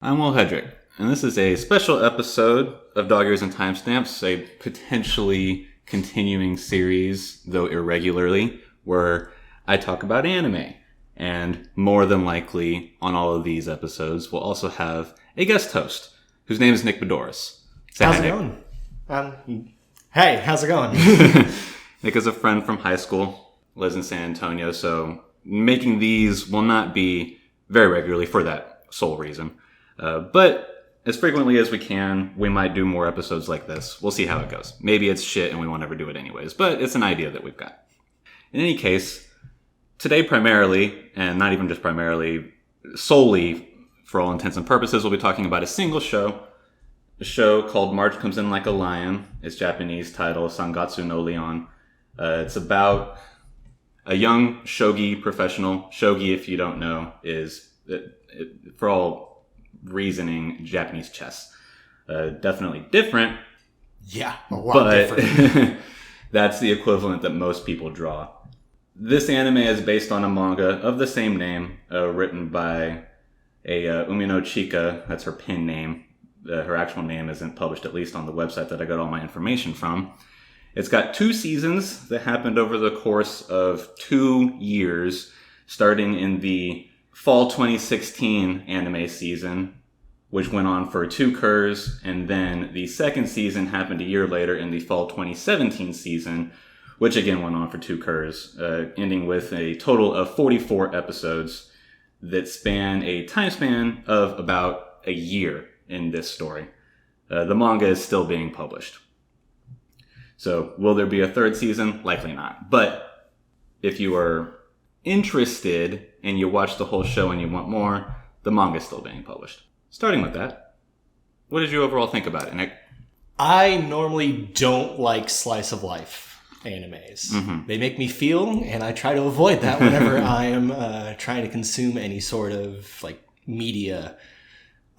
I'm Will Hedrick, and this is a special episode of Dog Ears and Timestamps, a potentially continuing series, though irregularly, where I talk about anime. And more than likely, on all of these episodes, we'll also have a guest host, whose name is Nick Bedoris. How's it going? Hey, how's it going? Nick is a friend from high school, lives in San Antonio, so making these will not be very regularly for that sole reason. But as frequently as we can, we might do more episodes like this. We'll see how it goes. Maybe it's shit and we won't ever do it anyways, but it's an idea that we've got. In any case, today primarily, and not even just primarily, solely for all intents and purposes, we'll be talking about a single show. A show called March Comes In Like a Lion. Its Japanese title, Sangatsu no Lion. It's about a young shogi professional. Shogi, if you don't know, is, for all reasoning, Japanese chess. Definitely different. Yeah, a lot different. But that's the equivalent that most people draw. This anime is based on a manga of the same name, written by Umino Chika. That's her pen name. Her actual name isn't published, at least on the website that I got all my information from. It's got 2 seasons that happened over the course of 2 years, starting in the fall 2016 anime season, which went on for 2 cours, and then the second season happened a year later in the fall 2017 season, which again went on for 2 cours, ending with a total of 44 episodes that span a time span of about a year in this story. The manga is still being published. So will there be a 3rd season? Likely not. But if you are interested and you watch the whole show and you want more, the manga is still being published. Starting with that, what did you overall think about it, Nick? I normally don't like slice of life animes. Mm-hmm. They make me feel, and I try to avoid that whenever I am trying to consume any sort of media.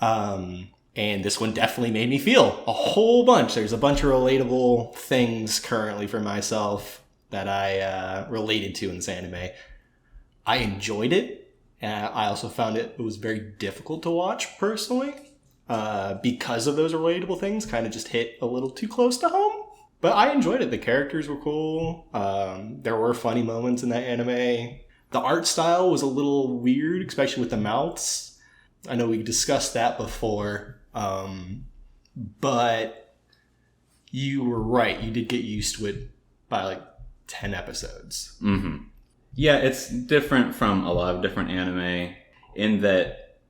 And this one definitely made me feel a whole bunch. There's a bunch of relatable things currently for myself that I related to in this anime. I enjoyed it. I also found it was very difficult to watch personally because of those relatable things. Kind of just hit a little too close to home. But I enjoyed it. The characters were cool. There were funny moments in that anime. The art style was a little weird, especially with the mouths. I know we discussed that before. But you were right. You did get used to it by 10 episodes. Mm-hmm. Yeah, it's different from a lot of different anime in that,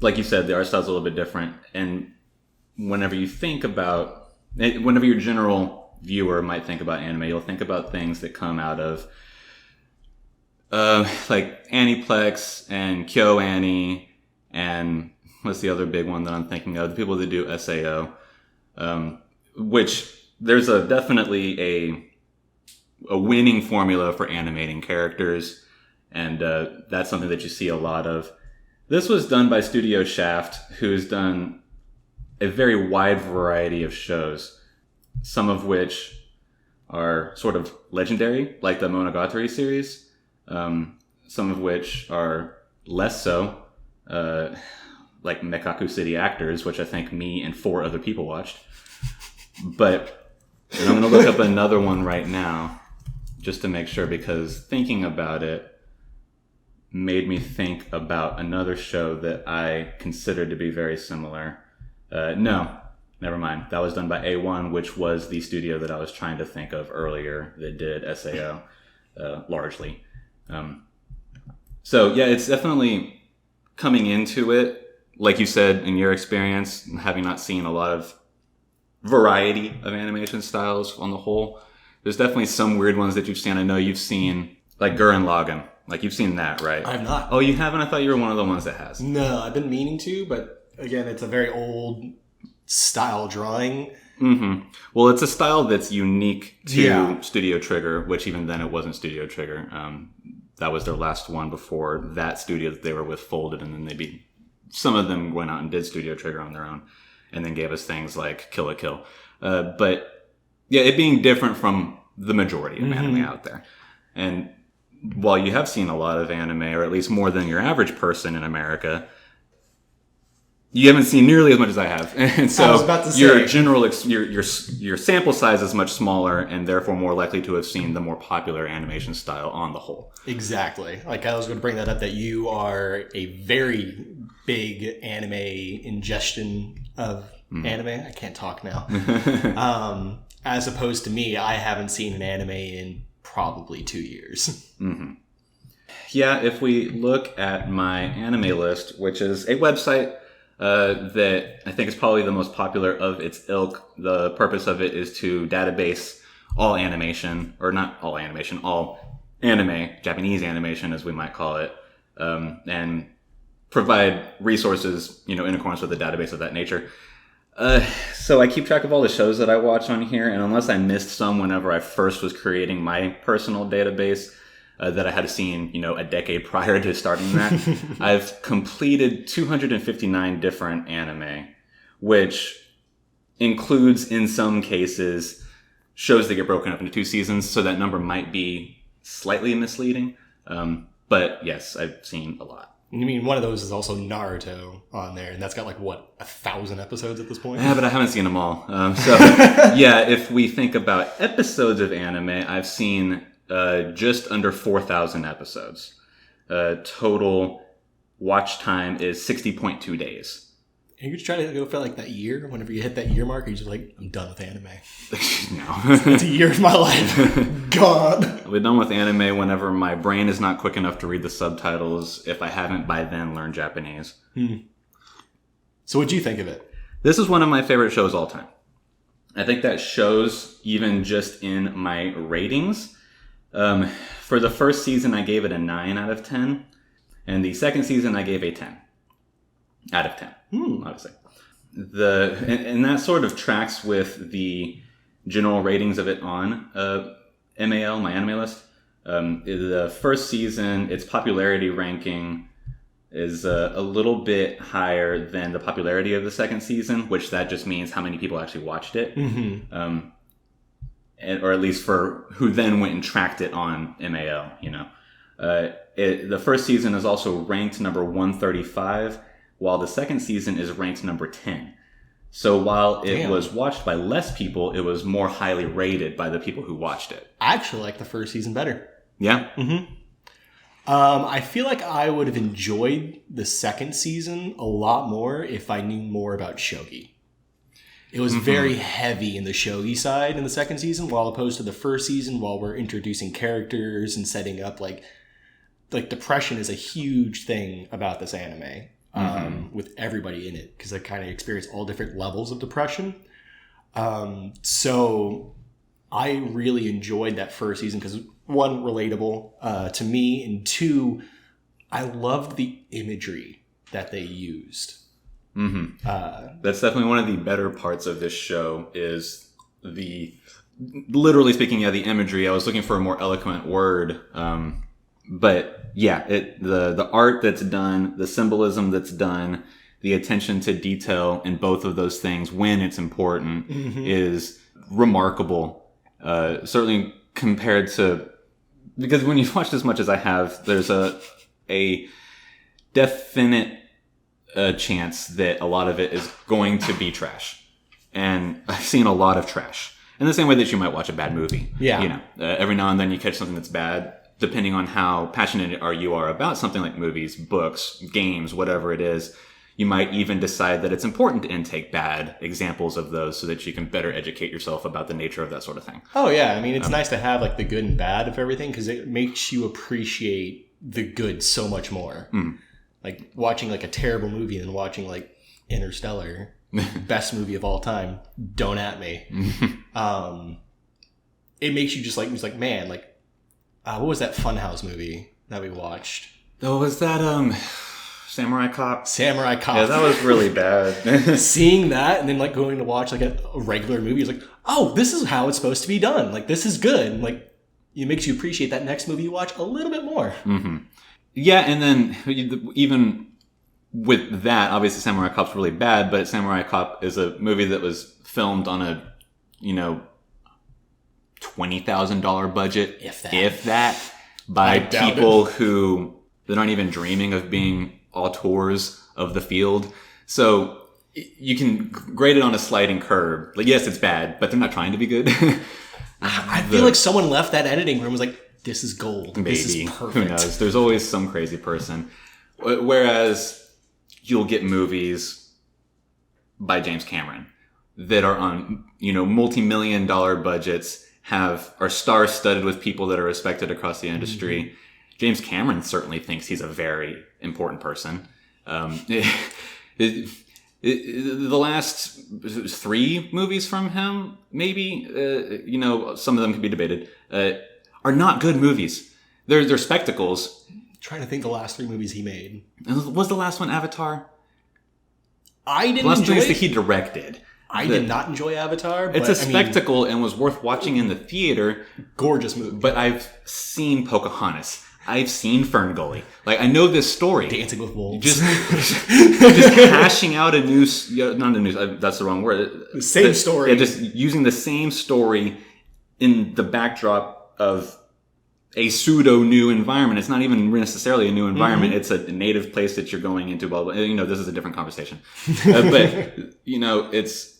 like you said, the art style's a little bit different. And whenever your general viewer might think about anime, you'll think about things that come out of Aniplex and KyoAni and what's the other big one that I'm thinking of? The people that do SAO, which there's definitely a winning formula for animating characters, and that's something that you see a lot of. This was done by Studio Shaft, who's done a very wide variety of shows, some of which are sort of legendary, like the Monogatari series, some of which are less so, like Mekaku City Actors, which I think me and 4 other people watched. But I'm going to look up another one right now just to make sure, because thinking about it made me think about another show that I consider to be very similar. No, never mind. That was done by A1, which was the studio that I was trying to think of earlier that did SAO largely. So yeah, it's definitely coming into it. Like you said, in your experience, having not seen a lot of variety of animation styles on the whole, there's definitely some weird ones that you've seen. I know you've seen, like Gurren Lagann. You've seen that, right? I have not. Oh, you haven't? I thought you were one of the ones that has. No, I've been meaning to, but again, it's a very old style drawing. Mm-hmm. Well, it's a style that's unique to Studio Trigger, which even then it wasn't Studio Trigger. That was their last one before that studio that they were with folded, and then some of them went out and did Studio Trigger on their own, and then gave us things like Kill la Kill. But yeah, it being different from the majority of anime out there. And while you have seen a lot of anime, or at least more than your average person in America, You haven't seen nearly as much as I have, and so I was about to say, your general your sample size is much smaller, and therefore more likely to have seen the more popular animation style on the whole. Exactly. Like I was going to bring that up, that you are a very big anime ingestion of anime. I can't talk now. As opposed to me, I haven't seen an anime in probably 2 years. Mm-hmm. Yeah, if we look at my anime list, which is a website that I think is probably the most popular of its ilk. The purpose of it is to database all animation, or not all animation, all anime, Japanese animation as we might call it, and provide resources, in accordance with a database of that nature. So I keep track of all the shows that I watch on here, and unless I missed some whenever I first was creating my personal database, that I had seen, a decade prior to starting that. I've completed 259 different anime, which includes, in some cases, shows that get broken up into 2 seasons, so that number might be slightly misleading. But yes, I've seen a lot. I mean, one of those is also Naruto on there, and that's got 1,000 episodes at this point? Yeah, but I haven't seen them all. So, yeah, if we think about episodes of anime, I've seen just under 4,000 episodes. Total watch time is 60.2 days. And you're just trying to go for that year? Whenever you hit that year mark, you're just I'm done with anime. No. It's a year of my life. Gone. I'll be done with anime whenever my brain is not quick enough to read the subtitles, if I haven't by then learned Japanese. So what'd you think of it? This is one of my favorite shows all time. I think that shows even just in my ratings. For the first season, I gave it a 9 out of 10. And the second season, I gave a 10 out of 10, obviously. And that sort of tracks with the general ratings of it on MAL, my anime list. The first season, its popularity ranking is a little bit higher than the popularity of the second season, which that just means how many people actually watched it. Mm-hmm. Or at least for who then went and tracked it on MAL, the first season is also ranked number 135, while the second season is ranked number 10. So while it was watched by less people, it was more highly rated by the people who watched it. I actually like the first season better. Yeah? Mm-hmm. I feel like I would have enjoyed the second season a lot more if I knew more about shogi. It was very heavy in the shogi side in the second season, while opposed to the first season, while we're introducing characters and setting up like depression is a huge thing about this anime, with everybody in it, because I kind of experience all different levels of depression. So I really enjoyed that first season because, one, relatable to me, and two, I loved the imagery that they used. That's definitely one of the better parts of this show is literally speaking, the imagery. I was looking for a more eloquent word. But yeah, the art that's done, the symbolism that's done, the attention to detail in both of those things when it's important is remarkable. Certainly compared to, because when you've watched as much as I have, there's a definite chance that a lot of it is going to be trash. And I've seen a lot of trash. In the same way that you might watch a bad movie. Yeah. Every now and then you catch something that's bad, depending on how passionate you are about something like movies, books, games, whatever it is. You might even decide that it's important to intake bad examples of those so that you can better educate yourself about the nature of that sort of thing. Oh, yeah. I mean, it's nice to have the good and bad of everything because it makes you appreciate the good so much more. Like watching a terrible movie and watching Interstellar, best movie of all time, don't at me. It makes you just man, what was that Funhouse movie that we watched? Oh, was that Samurai Cop? Samurai Cop. Yeah, that was really bad. Seeing that and then going to watch a regular movie is oh, this is how it's supposed to be done. This is good. And, it makes you appreciate that next movie you watch a little bit more. Yeah, and then even with that, obviously Samurai Cop's really bad, but Samurai Cop is a movie that was filmed on a, $20,000 budget, if that, by people who that aren't even dreaming of being auteurs of the field. So you can grade it on a sliding curve. Like, yes, it's bad, but they're not trying to be good. I feel like someone left that editing room and was like, this is gold. Maybe. This is perfect. Who knows? There's always some crazy person. Whereas you'll get movies by James Cameron that are on, multi-million dollar budgets, are star-studded with people that are respected across the industry. Mm-hmm. James Cameron certainly thinks he's a very important person. The last 3 movies from him, maybe, some of them can be debated, are not good movies. They're spectacles. I'm trying to think the last 3 movies he made. Was the last one Avatar? I didn't enjoy it. The last enjoy thing that he directed. I did not enjoy Avatar. But, it's a spectacle and was worth watching in the theater. Gorgeous movie. But I've seen Pocahontas. I've seen Ferngully. Like, I know this story. Dancing with Wolves. Just hashing out that's the wrong word. The same story. Yeah, just using the same story in the backdrop of a pseudo new environment. It's not even necessarily a new environment. Mm-hmm. It's a native place that you're going into. Blah blah. This is a different conversation. But it's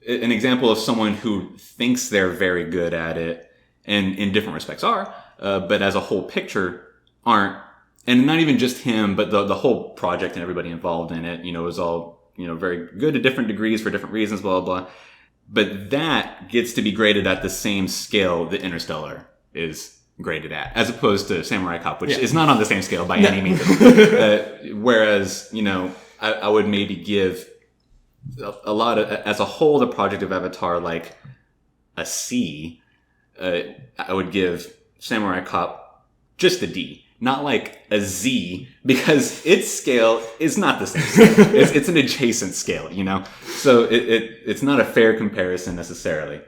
an example of someone who thinks they're very good at it, and in different respects are, but as a whole picture aren't. And not even just him, but the whole project and everybody involved in it. Was all very good to different degrees for different reasons. Blah blah blah. But that gets to be graded at the same scale that Interstellar is graded at, as opposed to Samurai Cop, which is not on the same scale by any means. Whereas, I would maybe give a lot of, as a whole, the project of Avatar like a C. I would give Samurai Cop just a D, not like a Z, because its scale is not the same scale. It's an adjacent scale, So it's not a fair comparison necessarily.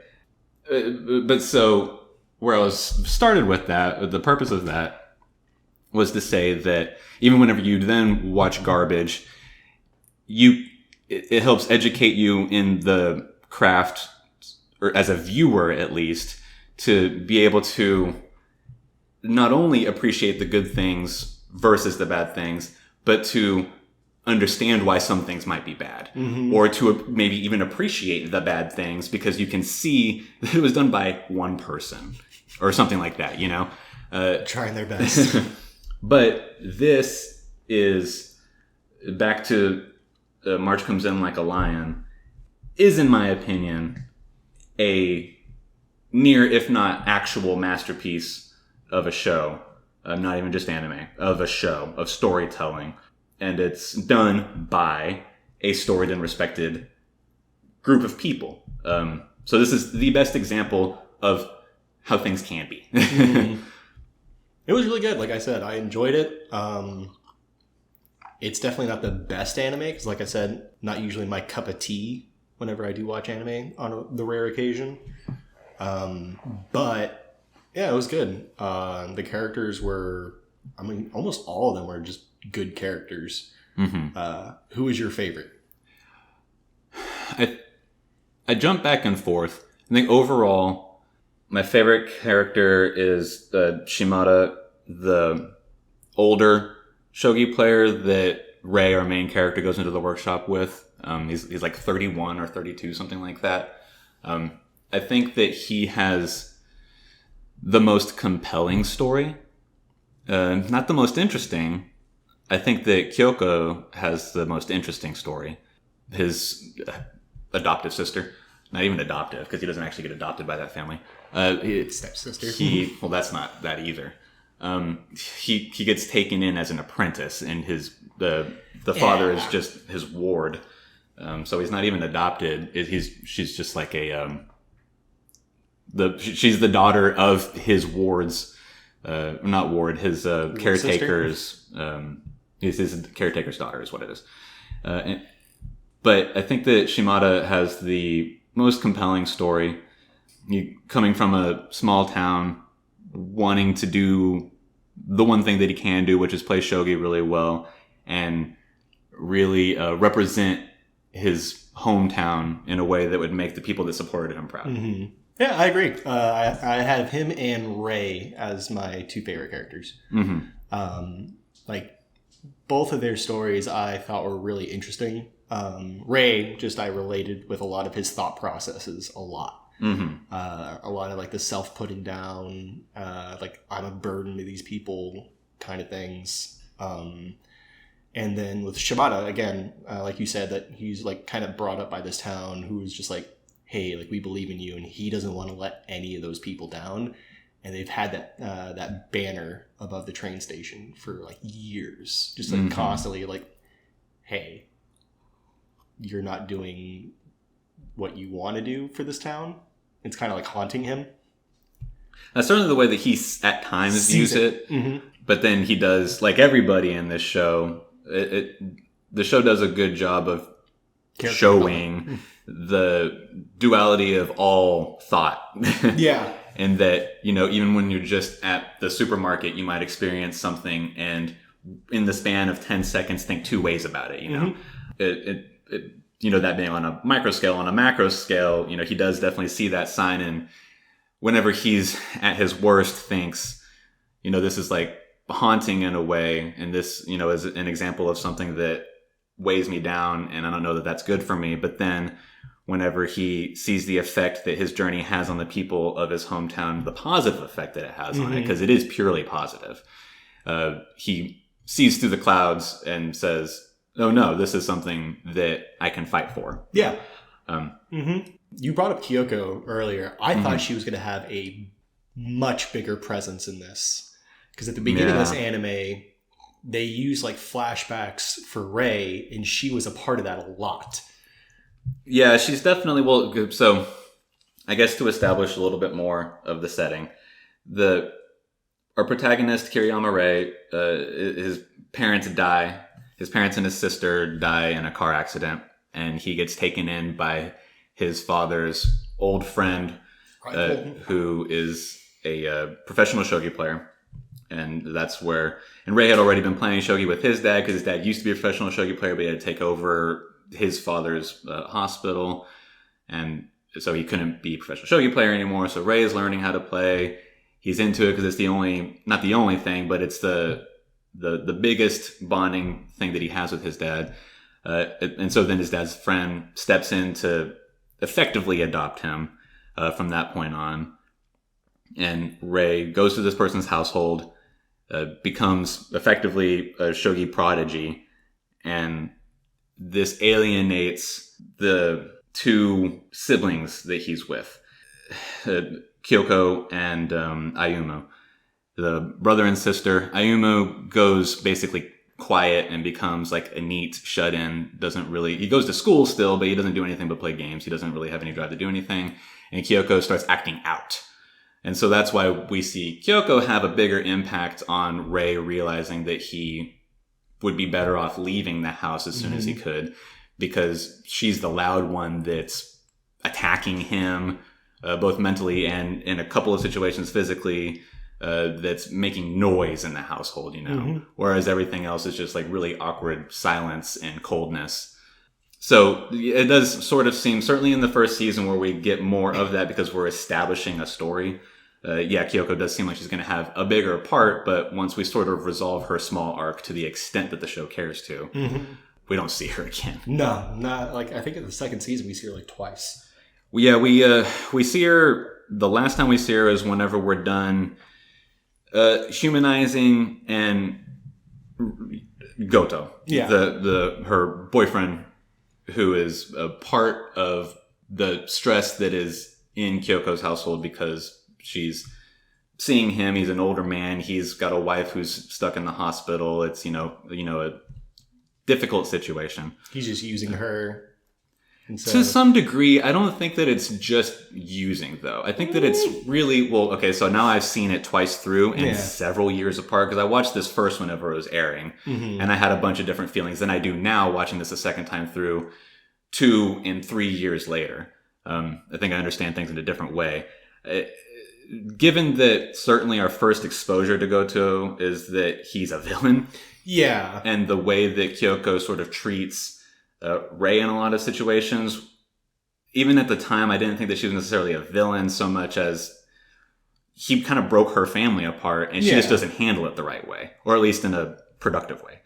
But so where I was started with that, the purpose of that was to say that even whenever you then watch garbage, it helps educate you in the craft, or as a viewer at least, to be able to not only appreciate the good things versus the bad things, but to understand why some things might be bad, mm-hmm. or to maybe even appreciate the bad things because you can see that it was done by one person or something like that, trying their best. But this is back to March Comes In Like a Lion is, in my opinion, a near, if not actual masterpiece of a show, not even just anime, of a show, of storytelling. And it's done by a storied and respected group of people. So this is the best example of how things can be. Mm-hmm. It was really good. Like I said, I enjoyed it. It's definitely not the best anime, because like I said, not usually my cup of tea whenever I do watch anime on the rare occasion. But yeah, it was good. The characters were, almost all of them were just good characters. Mm-hmm. Who was your favorite? I jump back and forth. I think overall, my favorite character is Shimada, the older shogi player that Rei, our main character, goes into the workshop with. He's like 31 or 32, something like that. I think that he has the most compelling story. Not the most interesting. I think that Kyoko has the most interesting story. His adoptive sister. Not even adoptive, because he doesn't actually get adopted by that family. Stepsister. Well, that's not that either. He gets taken in as an apprentice, and the father is just his ward. So he's not even adopted. She's just like she's the daughter of his ward's, not ward, his caretaker's. His caretaker's daughter is what it is. But I think that Shimada has the most compelling story. Coming from a small town, wanting to do the one thing that he can do, which is play shogi really well, and really represent his hometown in a way that would make the people that supported him proud. Mm-hmm. Yeah, I agree. I have him and Rei as my two favorite characters. Mm-hmm. Both of their stories I thought were really interesting. Ray, I related with a lot of his thought processes a lot. Mm-hmm. A lot of like the self-putting down, like I'm a burden to these people kind of things. And then with Shibata, again, like you said, that he's like kind of brought up by this town who's just like, hey, like we believe in you, and he doesn't want to let any of those people down. And they've had that banner above the train station for like years, just like constantly like, hey, you're not doing what you want to do for this town. It's kind of like haunting him. That's certainly the way that he at times views it. Mm-hmm. But then he does, like everybody in this show, the show does a good job of showing the duality of all thought. Yeah. And that, you know, even when you're just at the supermarket, you might experience something and in the span of 10 seconds think two ways about it, you know? Mm-hmm. You know, that being on a micro scale. On a macro scale, you know, he does definitely see that sign, and whenever he's at his worst thinks, you know, this is like haunting in a way, and this, you know, is an example of something that weighs me down, and I don't know that that's good for me. But then whenever he sees the effect that his journey has on the people of his hometown, the positive effect that it has on it, because it is purely positive, he sees through the clouds and says, oh no, this is something that I can fight for. Yeah. You brought up Kyoko earlier. I thought she was going to have a much bigger presence in this, because at the beginning of this anime, they use like flashbacks for Rei, and she was a part of that a lot. Yeah, she's definitely, well, so I guess to establish a little bit more of the setting, our protagonist, Kiriyama Rei, his parents die. His parents and his sister die in a car accident, and he gets taken in by his father's old friend, who is a professional shogi player. And that's where, and Rei had already been playing shogi with his dad, because his dad used to be a professional shogi player, but he had to take over his father's hospital. And so he couldn't be a professional shogi player anymore. So Rei is learning how to play. He's into it because it's not the only thing, but it's the biggest bonding thing that he has with his dad. And so then his dad's friend steps in to effectively adopt him from that point on. And Rei goes to this person's household, becomes effectively a shogi prodigy, and this alienates the two siblings that he's with, Kyoko and Ayumu. The brother and sister. Ayumu goes basically quiet and becomes like a neat shut-in. He goes to school still, but he doesn't do anything but play games. He doesn't really have any drive to do anything. And Kyoko starts acting out. And so that's why we see Kyoko have a bigger impact on Rei, realizing that he would be better off leaving the house as soon as he could, because she's the loud one that's attacking him, both mentally and in a couple of situations physically. That's making noise in the household, you know, whereas everything else is just like really awkward silence and coldness. So it does sort of seem, certainly in the first season where we get more of that because we're establishing a story. Kyoko does seem like she's going to have a bigger part, but once we sort of resolve her small arc to the extent that the show cares to, we don't see her again. No, not like, I think in the second season we see her like twice. Yeah, we see her, the last time we see her is whenever we're done humanizing and Goto, her boyfriend, who is a part of the stress that is in Kyoko's household because she's seeing him. He's an older man. He's got a wife who's stuck in the hospital. It's, a difficult situation. He's just using her. To some degree. I don't think that it's just using, though. I think that it's really, so now I've seen it twice through and several years apart, because I watched this first whenever it was airing, and I had a bunch of different feelings than I do now watching this a second time through 2 and 3 years later. I think I understand things in a different way. Given that certainly our first exposure to Goto is that he's a villain. Yeah. And the way that Kyoko sort of treats Rei in a lot of situations, even at the time, I didn't think that she was necessarily a villain so much as he kind of broke her family apart, and she just doesn't handle it the right way, or at least in a productive way.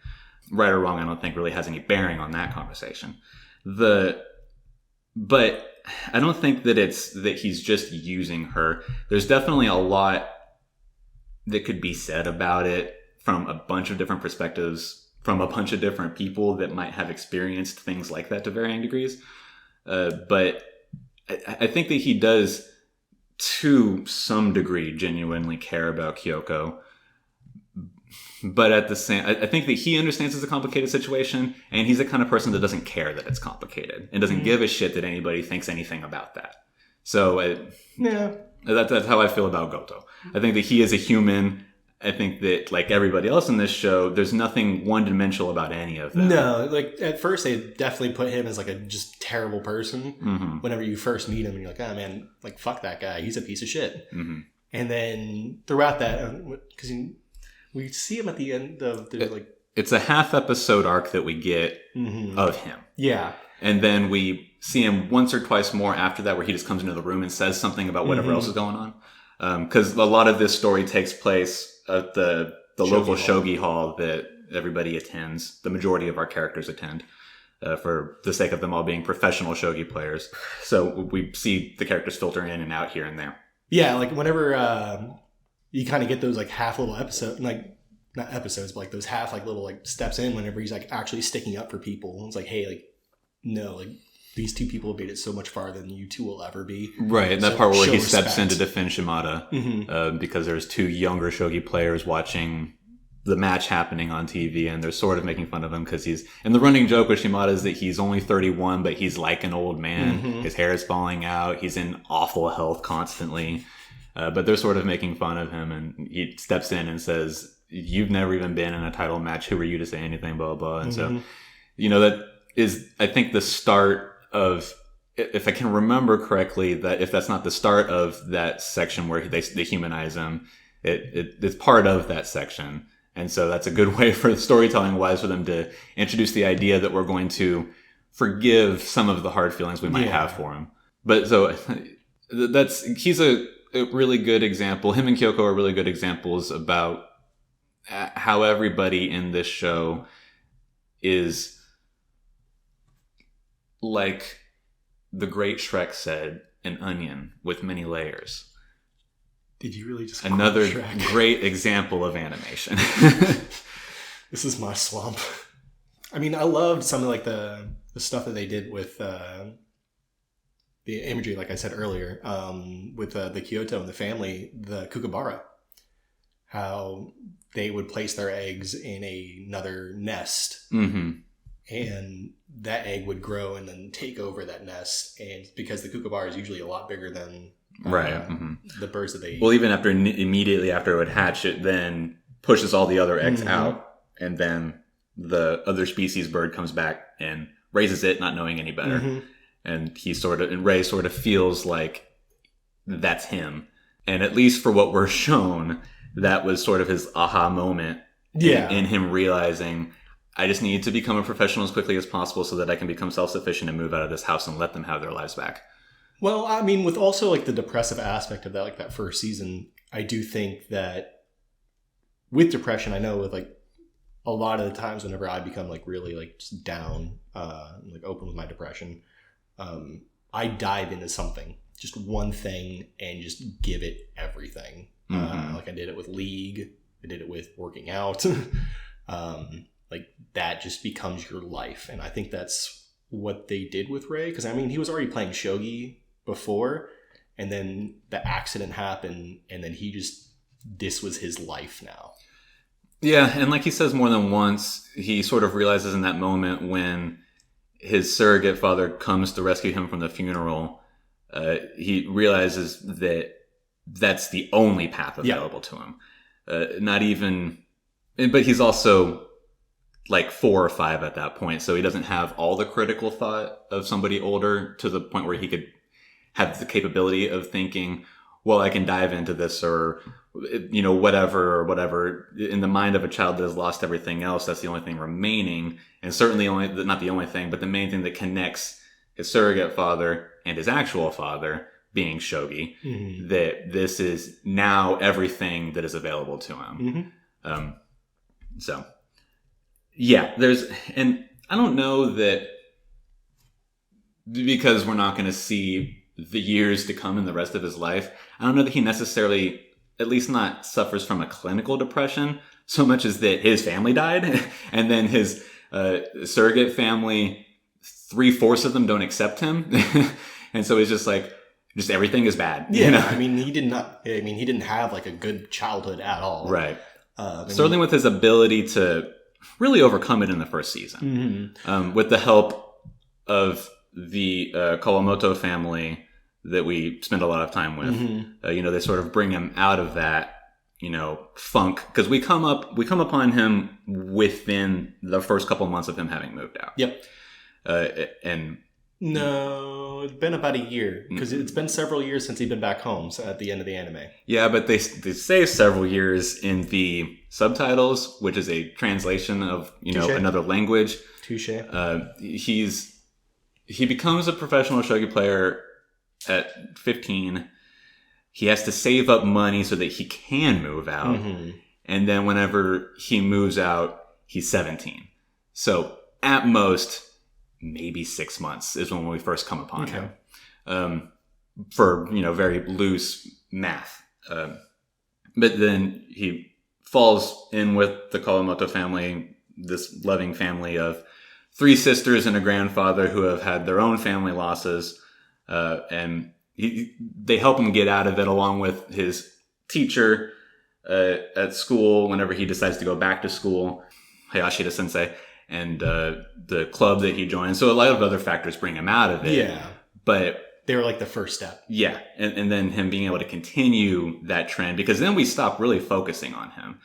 right or wrong, I don't think really has any bearing on that conversation. But I don't think that it's that he's just using her. There's definitely a lot that could be said about it from a bunch of different perspectives, from a bunch of different people that might have experienced things like that to varying degrees. But I think that he does, to some degree, genuinely care about Kyoko. But at the same, I think that he understands it's a complicated situation, and he's the kind of person that doesn't care that it's complicated and doesn't give a shit that anybody thinks anything about that. So that's how I feel about Goto. I think that he is a human. I think that, like everybody else in this show, there's nothing one-dimensional about any of them. No, like at first they definitely put him as like a just terrible person. Mm-hmm. Whenever you first meet him, and you're like, oh man, like fuck that guy, he's a piece of shit. Mm-hmm. And then throughout that, because we see him at the end of the like. It's a half-episode arc that we get of him. Yeah. And then we see him once or twice more after that, where he just comes into the room and says something about whatever else is going on. Because a lot of this story takes place at the local shogi hall that everybody attends. The majority of our characters attend, for the sake of them all being professional shogi players. So we see the characters filter in and out here and there. Yeah, like whenever you kind of get those like half little episodes, like not episodes, but like those half like little like steps in whenever he's like actually sticking up for people. It's like, hey, like no, like these two people have made it so much farther than you two will ever be. Right, and that so part where he respect. steps in to defend Shimada because there's two younger shogi players watching the match happening on TV, and they're sort of making fun of him because he's... And the running joke with Shimada is that he's only 31, but he's like an old man. His hair is falling out. He's in awful health constantly. But they're sort of making fun of him, and he steps in and says, you've never even been in a title match. Who are you to say anything, blah, blah, blah. And so, you know, that is, I think, the start of, if I can remember correctly, that if that's not the start of that section where they humanize him, it's part of that section. And so that's a good way for storytelling wise for them to introduce the idea that we're going to forgive some of the hard feelings we might have for him. But so he's a really good example. Him and Kyoko are really good examples about how everybody in this show is, like the great Shrek said, an onion with many layers. Did you really just another great example of animation? This is my slump. I mean, I loved some of like the stuff that they did with the imagery, like I said earlier, with the Kyoto and the family, the Kookaburra, how they would place their eggs in another nest, and that egg would grow and then take over that nest. And because the Kookaburra is usually a lot bigger than the birds that they eat. Well, even after immediately after it would hatch, it then pushes all the other eggs out, and then the other species bird comes back and raises it, not knowing any better. And Ray sort of feels like that's him. And at least for what we're shown, that was sort of his aha moment. In him realizing, I just need to become a professional as quickly as possible so that I can become self-sufficient and move out of this house and let them have their lives back. Well, I mean, with also like the depressive aspect of that, like that first season, I do think that with depression, I know with like a lot of the times whenever I become like really like just down, like open with my depression, I dive into something, just one thing, and just give it everything. Like I did it with League, I did it with working out. Like that just becomes your life. And I think that's what they did with Ray. Because I mean, he was already playing shogi before, and then the accident happened, and then this was his life now. Yeah, and like he says more than once, he sort of realizes in that moment when his surrogate father comes to rescue him from the funeral, he realizes that that's the only path available to him. Not even... But he's also like 4 or 5 at that point, so he doesn't have all the critical thought of somebody older to the point where he could have the capability of thinking, well, I can dive into this, or you know, whatever. In the mind of a child that has lost everything else, that's the only thing remaining, and certainly not the only thing, but the main thing that connects his surrogate father and his actual father, being shogi, that this is now everything that is available to him. So Yeah, and I don't know that, because we're not going to see the years to come in the rest of his life, I don't know that he necessarily, at least not suffers from a clinical depression so much as that his family died and then his surrogate family, 3/4 of them don't accept him. And so it's just like, just everything is bad. Yeah, you know? He didn't have like a good childhood at all. Right. Starting with his ability to really overcome it in the first season, with the help of the Kawamoto family that we spend a lot of time with. They sort of bring him out of that, funk, because we come upon him within the first couple months of him having moved out. Yep. And no, it's been about a year, because it's been several years since he'd been back home at the end of the anime. Yeah, but they say several years in the subtitles, which is a translation of Touché. Another language. Touche. He becomes a professional shogi player at 15. He has to save up money so that he can move out. And then whenever he moves out, he's 17. So at most, maybe 6 months is when we first come upon him. For, very loose math. But then he falls in with the Kawamoto family, this loving family of 3 sisters and a grandfather who have had their own family losses. And they help him get out of it, along with his teacher at school whenever he decides to go back to school, Hayashida Sensei, and the club that he joins. So a lot of other factors bring him out of it. Yeah. But they were like the first step. Yeah. And then him being able to continue that trend, because then we stop really focusing on him.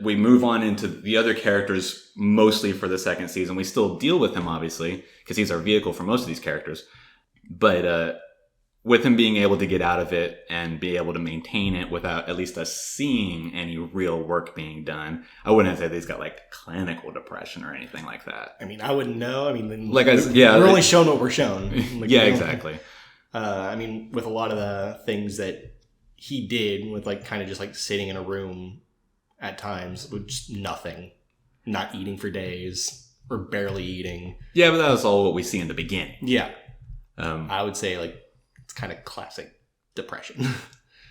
We move on into the other characters mostly for the second season. We still deal with him, obviously, because he's our vehicle for most of these characters. But with him being able to get out of it and be able to maintain it without at least us seeing any real work being done, I wouldn't say that he's got like clinical depression or anything like that. I wouldn't know. We're only shown what we're shown. Yeah, exactly. With a lot of the things that he did, with like kind of just like sitting in a room at times with just nothing, not eating for days or barely eating. Yeah, but that was all what we see in the beginning. Yeah. I would say like it's kind of classic depression.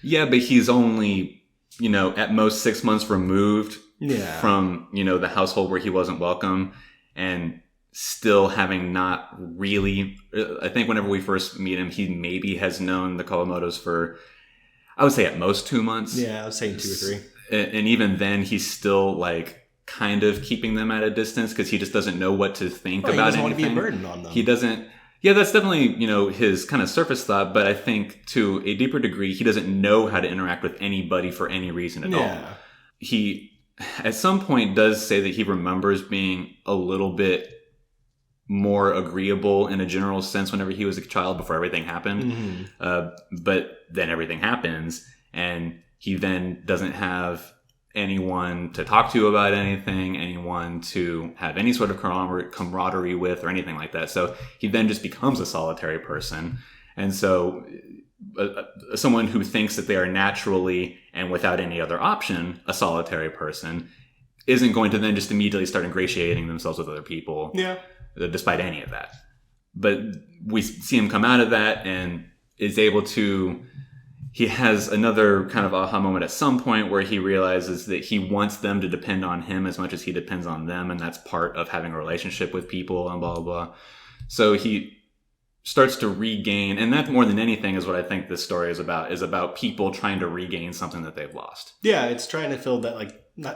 Yeah, but he's only, at most 6 months removed from, the household where he wasn't welcome, and still having not really, I think whenever we first meet him, he maybe has known the Kawamotos for, I would say at most 2 months. Yeah, I was saying 2 or 3. And even then he's still like kind of keeping them at a distance because he just doesn't know what to think about anything. He doesn't want to be a burden on them. He doesn't. Yeah, that's definitely, his kind of surface thought, but I think to a deeper degree, he doesn't know how to interact with anybody for any reason at all. He, at some point, does say that he remembers being a little bit more agreeable in a general sense whenever he was a child before everything happened. But then everything happens, and he then doesn't have anyone to talk to about anything, anyone to have any sort of camaraderie with or anything like that. So he then just becomes a solitary person. And so someone who thinks that they are naturally and without any other option a solitary person isn't going to then just immediately start ingratiating themselves with other people, despite any of that. But we see him come out of that and is able to... He has another kind of aha moment at some point where he realizes that he wants them to depend on him as much as he depends on them, and that's part of having a relationship with people and blah, blah, blah. So he starts to regain, and that more than anything is what I think this story is about people trying to regain something that they've lost. Yeah, it's trying to fill that, like, I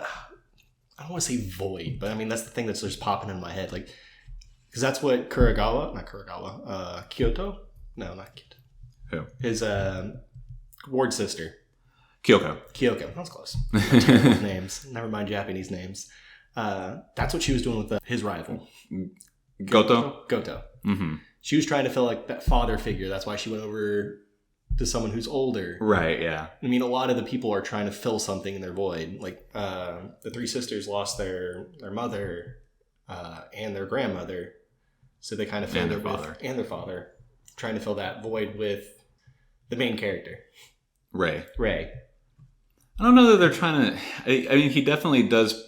don't want to say void, but that's the thing that's just popping in my head. Like, because that's what Kyoto? No, not Kyoto. Who? His, Ward's sister. Kyoko. That's close. Terrible names. Never mind Japanese names. That's what she was doing with his rival. Goto? Mm-hmm. She was trying to fill like that father figure. That's why she went over to someone who's older. Right, yeah. A lot of the people are trying to fill something in their void. Like the 3 sisters lost their mother and their grandmother. So they kind of filled their father. Trying to fill that void with the main character. Ray. I don't know that they're trying to... he definitely does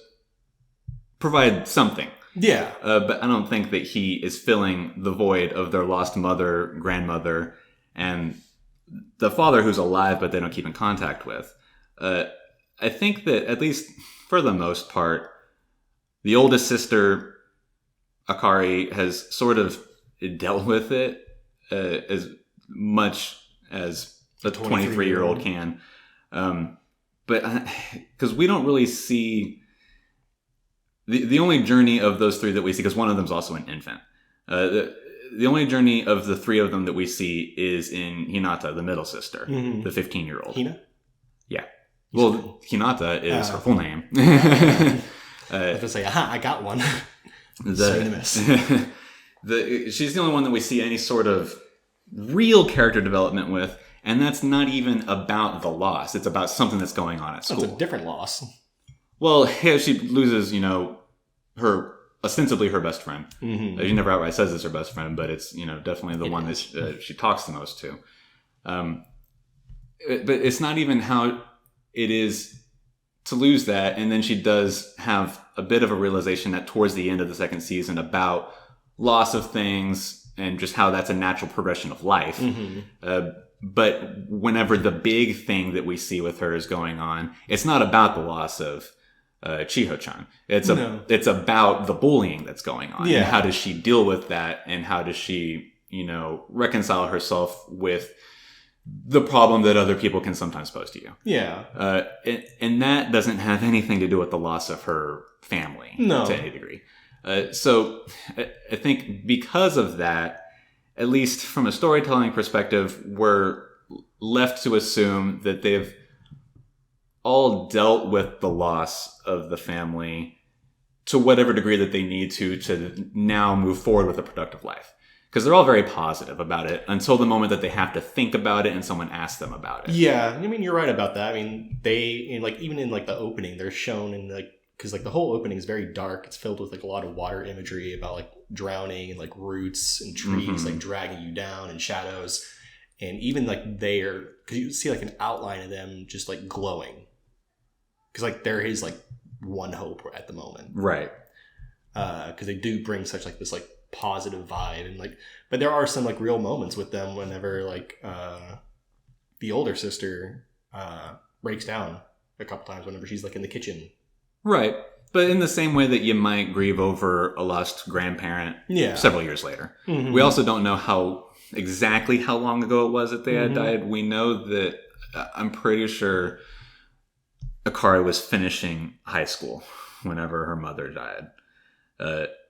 provide something. Yeah. But I don't think that he is filling the void of their lost mother, grandmother, and the father who's alive but they don't keep in contact with. I think that, at least for the most part, the oldest sister, Akari, has sort of dealt with it as much as a 23-year-old can. But because we don't really see... The only journey of those three that we see, because one of them is also an infant, the only journey of the three of them that we see is in Hinata, the middle sister, the 15-year-old. Hina? Yeah. Well, Hinata is her full name. I was going to say, I got one. She's the only one that we see any sort of real character development with, and that's not even about the loss. It's about something that's going on at school. It's a different loss. Well, yeah, she loses, ostensibly her best friend. She never outright says it's her best friend, but it's, definitely the one that she talks the most to. But it's not even how it is to lose that. And then she does have a bit of a realization that towards the end of the second season about loss of things and just how that's a natural progression of life. But whenever the big thing that we see with her is going on, it's not about the loss of Chiho-chan. It's about the bullying that's going on. Yeah. And how does she deal with that? And how does she, reconcile herself with the problem that other people can sometimes pose to you? Yeah. And that doesn't have anything to do with the loss of her family to any degree. So I think because of that, at least from a storytelling perspective, we're left to assume that they've all dealt with the loss of the family to whatever degree that they need to now move forward with a productive life. Because they're all very positive about it until the moment that they have to think about it and someone asks them about it. Yeah, I mean, you're right about that. I mean, even in the opening, they're shown in because the whole opening is very dark. It's filled with a lot of water imagery about drowning and roots and trees dragging you down and shadows. And even because you see an outline of them just glowing. Because there is one hope at the moment, right? Because they do bring such this positive vibe and but there are some real moments with them whenever the older sister breaks down a couple times whenever she's in the kitchen, right? But in the same way that you might grieve over a lost grandparent several years later, we also don't know exactly how long ago it was that they had died. We know that I'm pretty sure Akari was finishing high school whenever her mother died.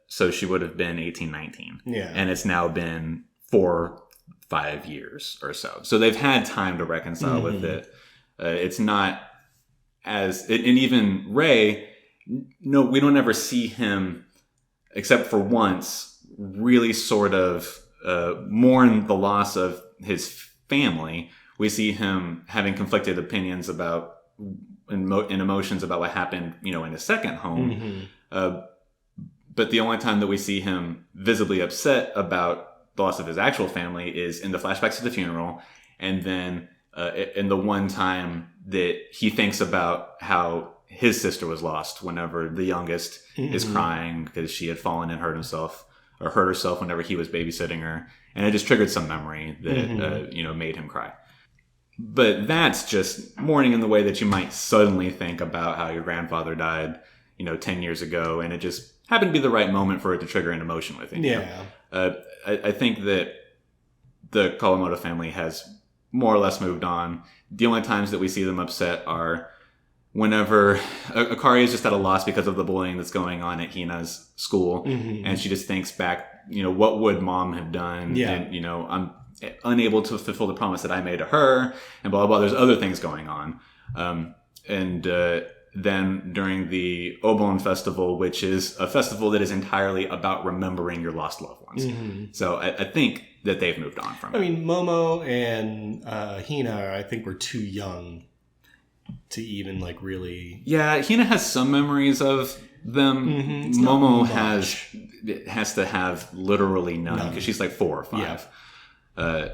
So she would have been 18, 19. Yeah. And it's now been 4-5 years or so. So they've had time to reconcile with it. It's not and even Ray, no, we don't ever see him, except for once, really sort of mourn the loss of his family. We see him having conflicted opinions about and emotions about what happened, in his second home. But the only time that we see him visibly upset about the loss of his actual family is in the flashbacks to the funeral. And then in the one time that he thinks about how his sister was lost whenever the youngest is crying because she had fallen and hurt herself whenever he was babysitting her. And it just triggered some memory that, made him cry. But that's just mourning in the way that you might suddenly think about how your grandfather died, 10 years ago. And it just happened to be the right moment for it to trigger an emotion within you. I think that the Kawamoto family has more or less moved on. The only times that we see them upset are whenever Akari is just at a loss because of the bullying that's going on at Hina's school. And she just thinks back, what would mom have done? And, I'm unable to fulfill the promise that I made to her, and blah, blah, blah. There's other things going on. Then during the Obon Festival, which is a festival that is entirely about remembering your lost loved ones. So I think that they've moved on from it. I mean, Momo and Hina, I think, were too young to even really... Yeah, Hina has some memories of them. Momo has to have literally none because she's 4 or 5. And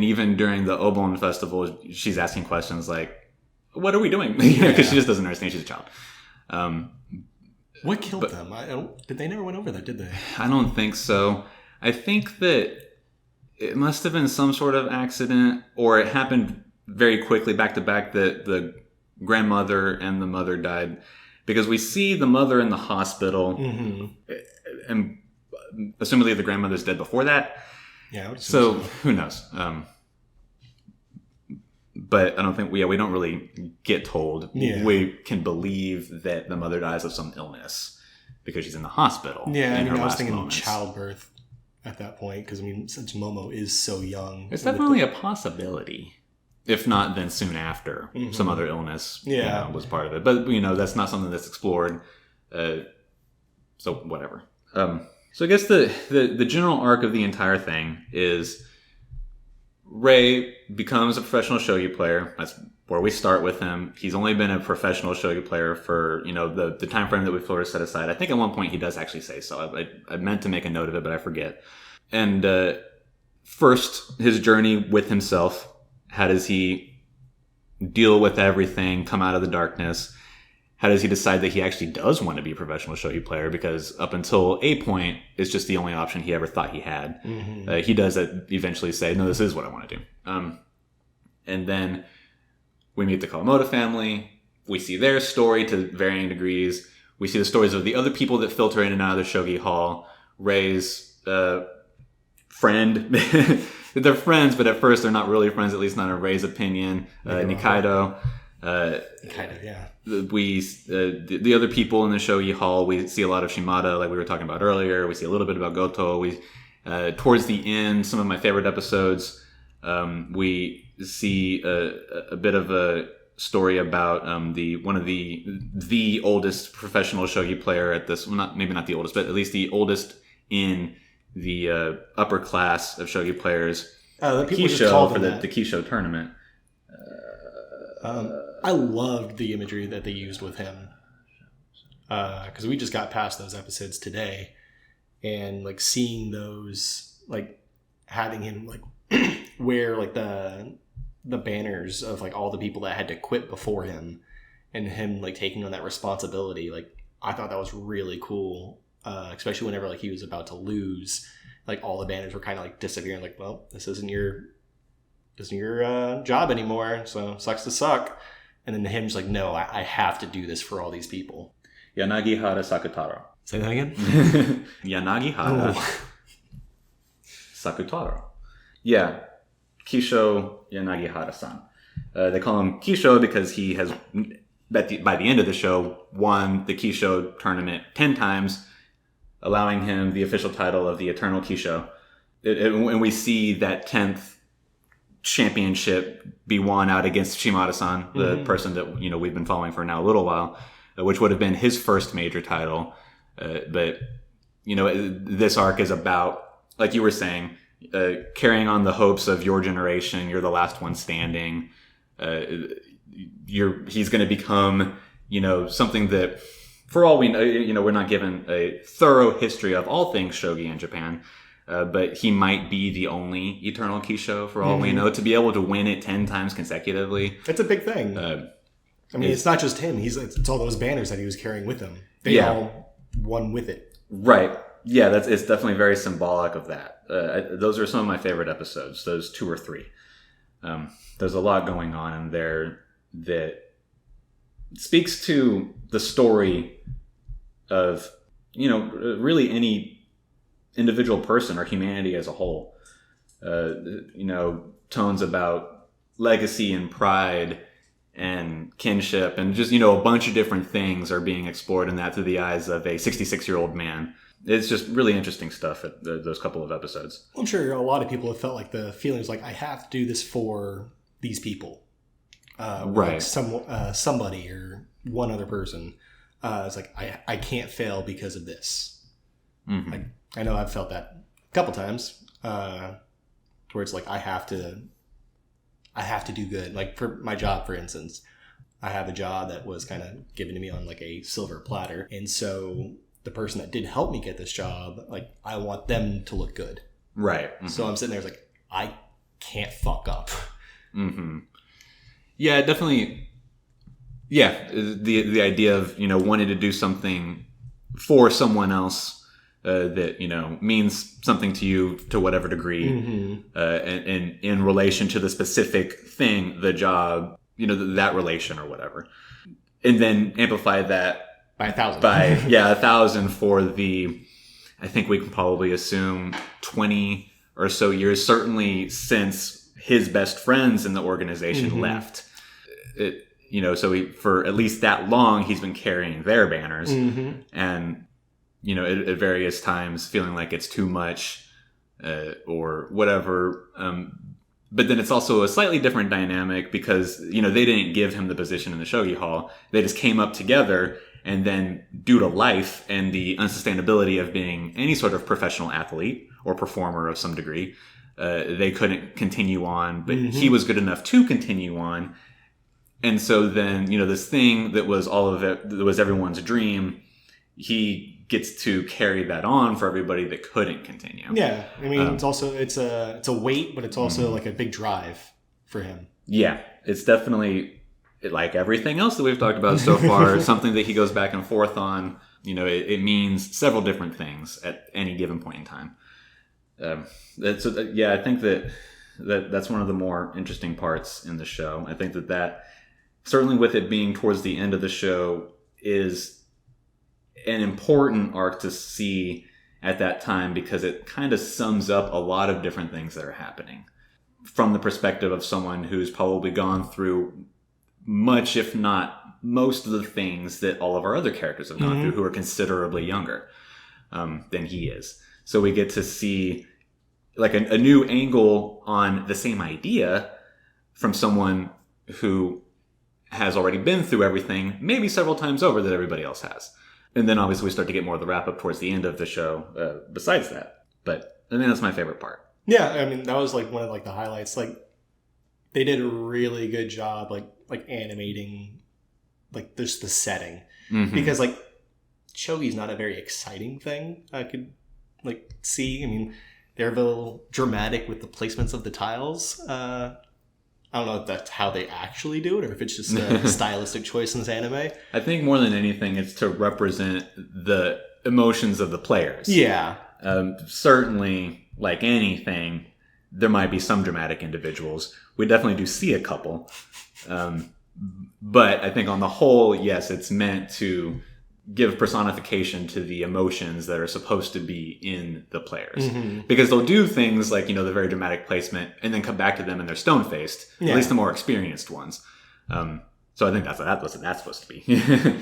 even during the Obon Festival, she's asking questions like, what are we doing? Because she just doesn't understand. She's a child. What killed them? They never went over that, did they? I don't think so. I think that it must have been some sort of accident, or it happened very quickly back to back that the grandmother and the mother died. Because we see the mother in the hospital, and assumably the grandmother's dead before that. Yeah. So who knows? But I don't think we don't really get told. Yeah. We can believe that the mother dies of some illness because she's in the hospital. Yeah, in her I was last thinking moments. childbirth at that point because since Momo is so young, It's definitely a possibility. If not, then soon after, some other illness was part of it. But, that's not something that's explored. So, whatever. So, I guess the general arc of the entire thing is Ray becomes a professional shogi player. That's where we start with him. He's only been a professional shogi player for, the time frame that we've sort of set aside. I think at one point he does actually say so. I meant to make a note of it, but I forget. And first, his journey with himself. How does he deal with everything, come out of the darkness? How does he decide that he actually does want to be a professional shogi player? Because up until a point, it's just the only option he ever thought he had. He does eventually say, no, this is what I want to do. And then we meet the Kawamoto family. We see their story to varying degrees. We see the stories of the other people that filter in and out of the shogi hall. Ray's friend. They're friends, but at first they're not really friends, at least not in Ray's opinion. Nikaido. Nikaido, yeah. The other people in the shogi hall, we see a lot of Shimada, like we were talking about earlier. We see a little bit about Goto. Towards the end, some of my favorite episodes, we see a bit of a story about one of the oldest professional shogi player at this. Well, maybe not the oldest, but at least the oldest in the upper class of shogi players. The Kisho for the Kisho tournament. I loved the imagery that they used with him because we just got past those episodes today, and like seeing those, like having him like wear like the banners of like all the people that had to quit before him, and him like taking on that responsibility. Like I thought that was really cool. Especially whenever like he was about to lose, like all the banners were kind of like disappearing. Like, well, this isn't your job anymore, so sucks to suck. And then him just like, no, I have to do this for all these people. Yanagihara Sakutaro. Say that again. Yanagihara Sakutaro. Yeah, Kisho Yanagihara-san. They call him Kisho because he has, by the end of the show, won the Kisho tournament 10 times. Allowing him the official title of the Eternal Kisho. And we see that 10th championship be won out against Shimada-san, the person that we've been following for now a little while, which would have been his first major title. But this arc is about, like you were saying, carrying on the hopes of your generation. You're the last one standing. He's going to become, something that, for all we know, we're not given a thorough history of all things shogi in Japan, but he might be the only Eternal Kisho, for all we know, to be able to win it 10 times consecutively. It's a big thing. It's not just him. It's all those banners that he was carrying with him. They all won with it. Right. Yeah, it's definitely very symbolic of that. Those are some of my favorite episodes, those 2 or 3. There's a lot going on in there that speaks to the story of, really any individual person or humanity as a whole. Tones about legacy and pride and kinship and just, a bunch of different things are being explored in that through the eyes of a 66-year-old man. It's just really interesting stuff at those couple of episodes. I'm sure a lot of people have felt like the feeling is like, I have to do this for these people. Right. Like somebody or one other person. It's like, I can't fail because of this. Mm-hmm. Like, I know I've felt that a couple times, where it's like, I have to do good. Like for my job, for instance, I have a job that was kind of given to me on like a silver platter. And so the person that did help me get this job, like I want them to look good. Right. Mm-hmm. So I'm sitting there like, I can't fuck up. Mm-hmm. Yeah, definitely. Yeah. The idea of, wanting to do something for someone else that, you know, means something to you to whatever degree, and in relation to the specific thing, the job, you know, that relation or whatever. And then amplify that by 1,000. By, 1,000 for the, I think we can probably assume 20 or so years, certainly since his best friends in the organization left. You know, so for at least that long, he's been carrying their banners. And, you know, at various times feeling like it's too much or whatever. But then it's also a slightly different dynamic because, you know, they didn't give him the position in the Shogi Hall. They just came up together, and then due to life and the unsustainability of being any sort of professional athlete or performer of some degree, they couldn't continue on, but he was good enough to continue on. And so then, you know, this thing that was all of it, that was everyone's dream, he gets to carry that on for everybody that couldn't continue. Yeah, I mean, it's also it's a weight, but it's also like a big drive for him. Yeah, it's definitely, like everything else that we've talked about so far, something that he goes back and forth on. You know, it means several different things at any given point in time. I think that's one of the more interesting parts in the show. I think that certainly with it being towards the end of the show is an important arc to see at that time, because it kind of sums up a lot of different things that are happening from the perspective of someone who's probably gone through much, if not most of the things that all of our other characters have gone through, who are considerably younger than he is. So we get to see like a new angle on the same idea from someone who has already been through everything, maybe several times over, that everybody else has. And then obviously we start to get more of the wrap up towards the end of the show besides that. But I think that's my favorite part. Yeah, I mean, that was like one of like the highlights. Like they did a really good job like animating like just the setting. Because like shogi's not a very exciting thing I could like see. I mean, they're a little dramatic with the placements of the tiles. I don't know if that's how they actually do it or if it's just a stylistic choice in this anime. I think more than anything, it's to represent the emotions of the players. Yeah. Certainly, like anything, there might be some dramatic individuals. We definitely do see a couple. But I think on the whole, yes, it's meant to give personification to the emotions that are supposed to be in the players. Because they'll do things like, you know, the very dramatic placement and then come back to them and they're stone-faced, at least the more experienced ones. So I think that's what that's supposed to be.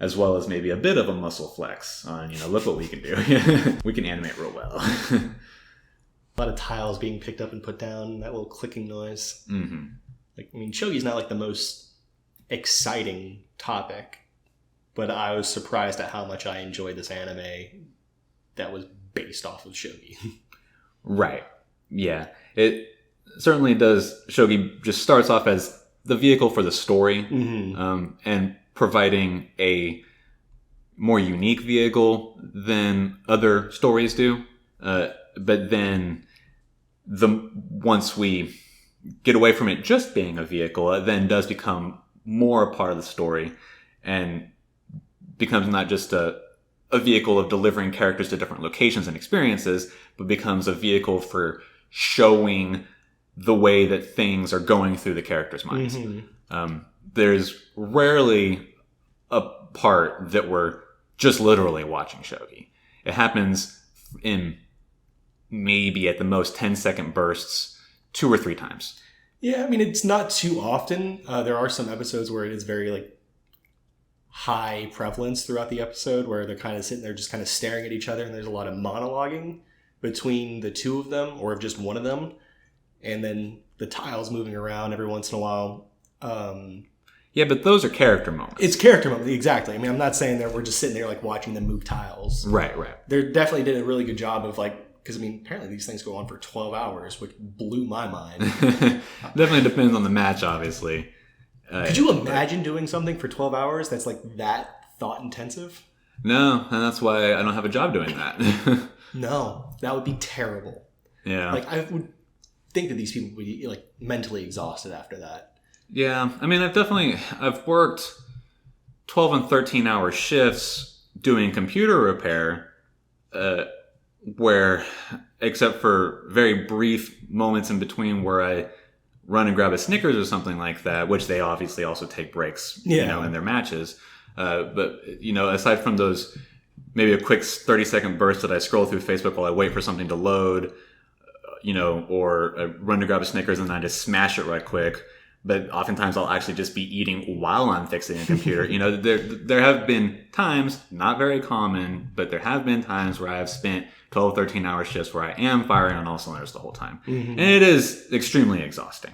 As well as maybe a bit of a muscle flex on, you know, look what we can do. We can animate real well. A lot of tiles being picked up and put down, that little clicking noise. Like, I mean, shogi's not like the most exciting topic, but I was surprised at how much I enjoyed this anime that was based off of shogi. Right. Yeah. It certainly does. Shogi just starts off as the vehicle for the story, and providing a more unique vehicle than other stories do. But then once we get away from it just being a vehicle, it then does become more a part of the story and becomes not just a vehicle of delivering characters to different locations and experiences, but becomes a vehicle for showing the way that things are going through the characters' minds. There's rarely a part that we're just literally watching shogi. It happens in maybe at the most 10-second bursts 2 or 3 times. Yeah, I mean, it's not too often. There are some episodes where it is very like high prevalence throughout the episode where they're kind of sitting there just kind of staring at each other and there's a lot of monologuing between the two of them or just one of them, and then the tiles moving around every once in a while. Yeah, but those are character moments. It's character moments, exactly. I mean, I'm not saying that we're just sitting there like watching them move tiles. Right. They definitely did a really good job of like, because I mean, apparently these things go on for 12 hours, which blew my mind. Definitely depends on the match, obviously. Could you imagine doing something for 12 hours that's like that thought intensive? No, and that's why I don't have a job doing that. No, that would be terrible. Yeah. Like, I would think that these people would be like mentally exhausted after that. Yeah. I mean, I've worked 12 and 13 hour shifts doing computer repair, where, except for very brief moments in between where I run and grab a Snickers or something like that, which they obviously also take breaks, in their matches. But, aside from those, maybe a quick 30-second burst that I scroll through Facebook while I wait for something to load, or I run to grab a Snickers and then I just smash it right quick. But oftentimes I'll actually just be eating while I'm fixing a computer. There have been times, not very common, but there have been times where I have spent 12, 13-hour shifts where I am firing on all cylinders the whole time. Mm-hmm. And it is extremely exhausting.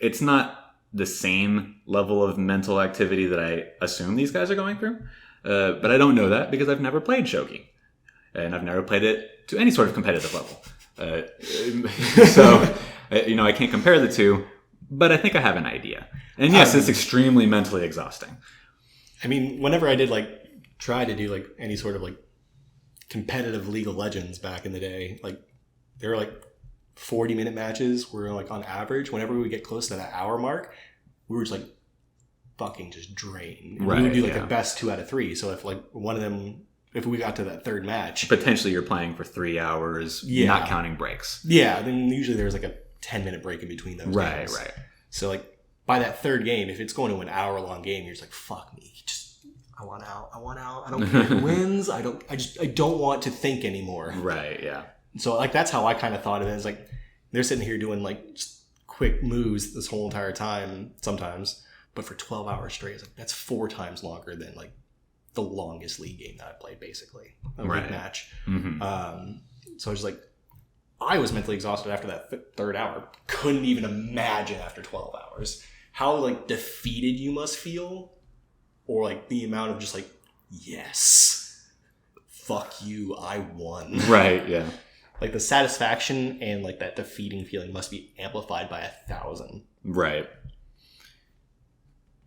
It's not the same level of mental activity that I assume these guys are going through. But I don't know that because I've never played shogi. And I've never played it to any sort of competitive level. So, I can't compare the two, but I think I have an idea. And yes, it's extremely mentally exhausting. I mean, whenever I did try to do any sort of competitive League of Legends back in the day, there were 40-minute matches where on average, whenever we would get close to that hour mark, we were just fucking just drained. Right, we would do a best 2 out of 3. So if one of them, if we got to that third match, potentially you're playing for 3 hours, not counting breaks. Yeah, then usually there's a 10-minute break in between those games. Right. So by that third game, if it's going to an hour-long game, you're just fuck me. I want out. I don't care who wins. I don't want to think anymore. Right, yeah. So that's how I kind of thought of it. It's they're sitting here doing just quick moves this whole entire time sometimes, but for 12 hours straight, that's 4 times longer than the longest league game that I played, basically. A league match. Mm-hmm. So I was I was mentally exhausted after that third hour. Couldn't even imagine after 12 hours how defeated you must feel, or the amount of just yes, fuck you, I won. Right, yeah. The satisfaction and that defeating feeling must be amplified by 1,000. Right.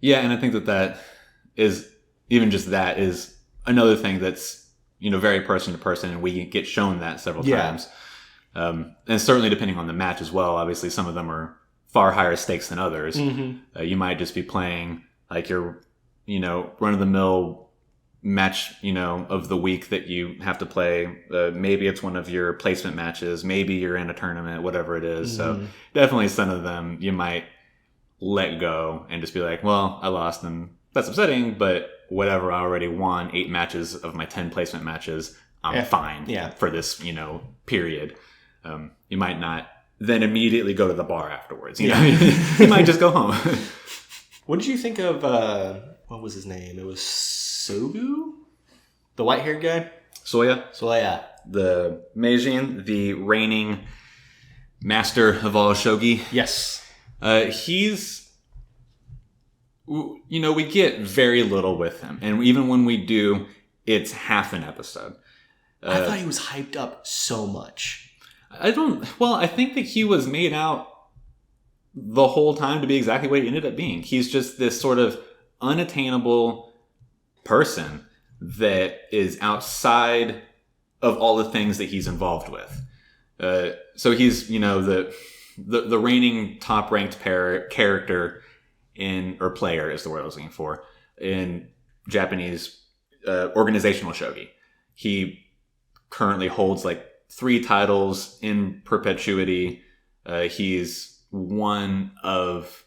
Yeah, and I think that is, even just that is another thing that's, very person to person, and we get shown that several times. And certainly depending on the match as well. Obviously, some of them are far higher stakes than others. Mm-hmm. You might just be playing your, run-of-the-mill match, of the week that you have to play. Maybe it's one of your placement matches. Maybe you're in a tournament, whatever it is. Mm-hmm. So definitely some of them you might let go and just be well, I lost, and that's upsetting, but whatever, I already won 8 matches of my 10 placement matches. I'm fine for this, period. You might not then immediately go to the bar afterwards. You might just go home. What did you think of, what was his name? It was Sogu? The white-haired guy? Soya. The Meijin, the reigning master of all shogi. Yes. We get very little with him. And even when we do, it's half an episode. I thought he was hyped up so much. I think that he was made out the whole time to be exactly what he ended up being. He's just this sort of unattainable person that is outside of all the things that he's involved with. So he's, the reigning top-ranked character or player is the word I was looking for, in Japanese organizational shogi. He currently holds 3 titles in perpetuity. He's one of,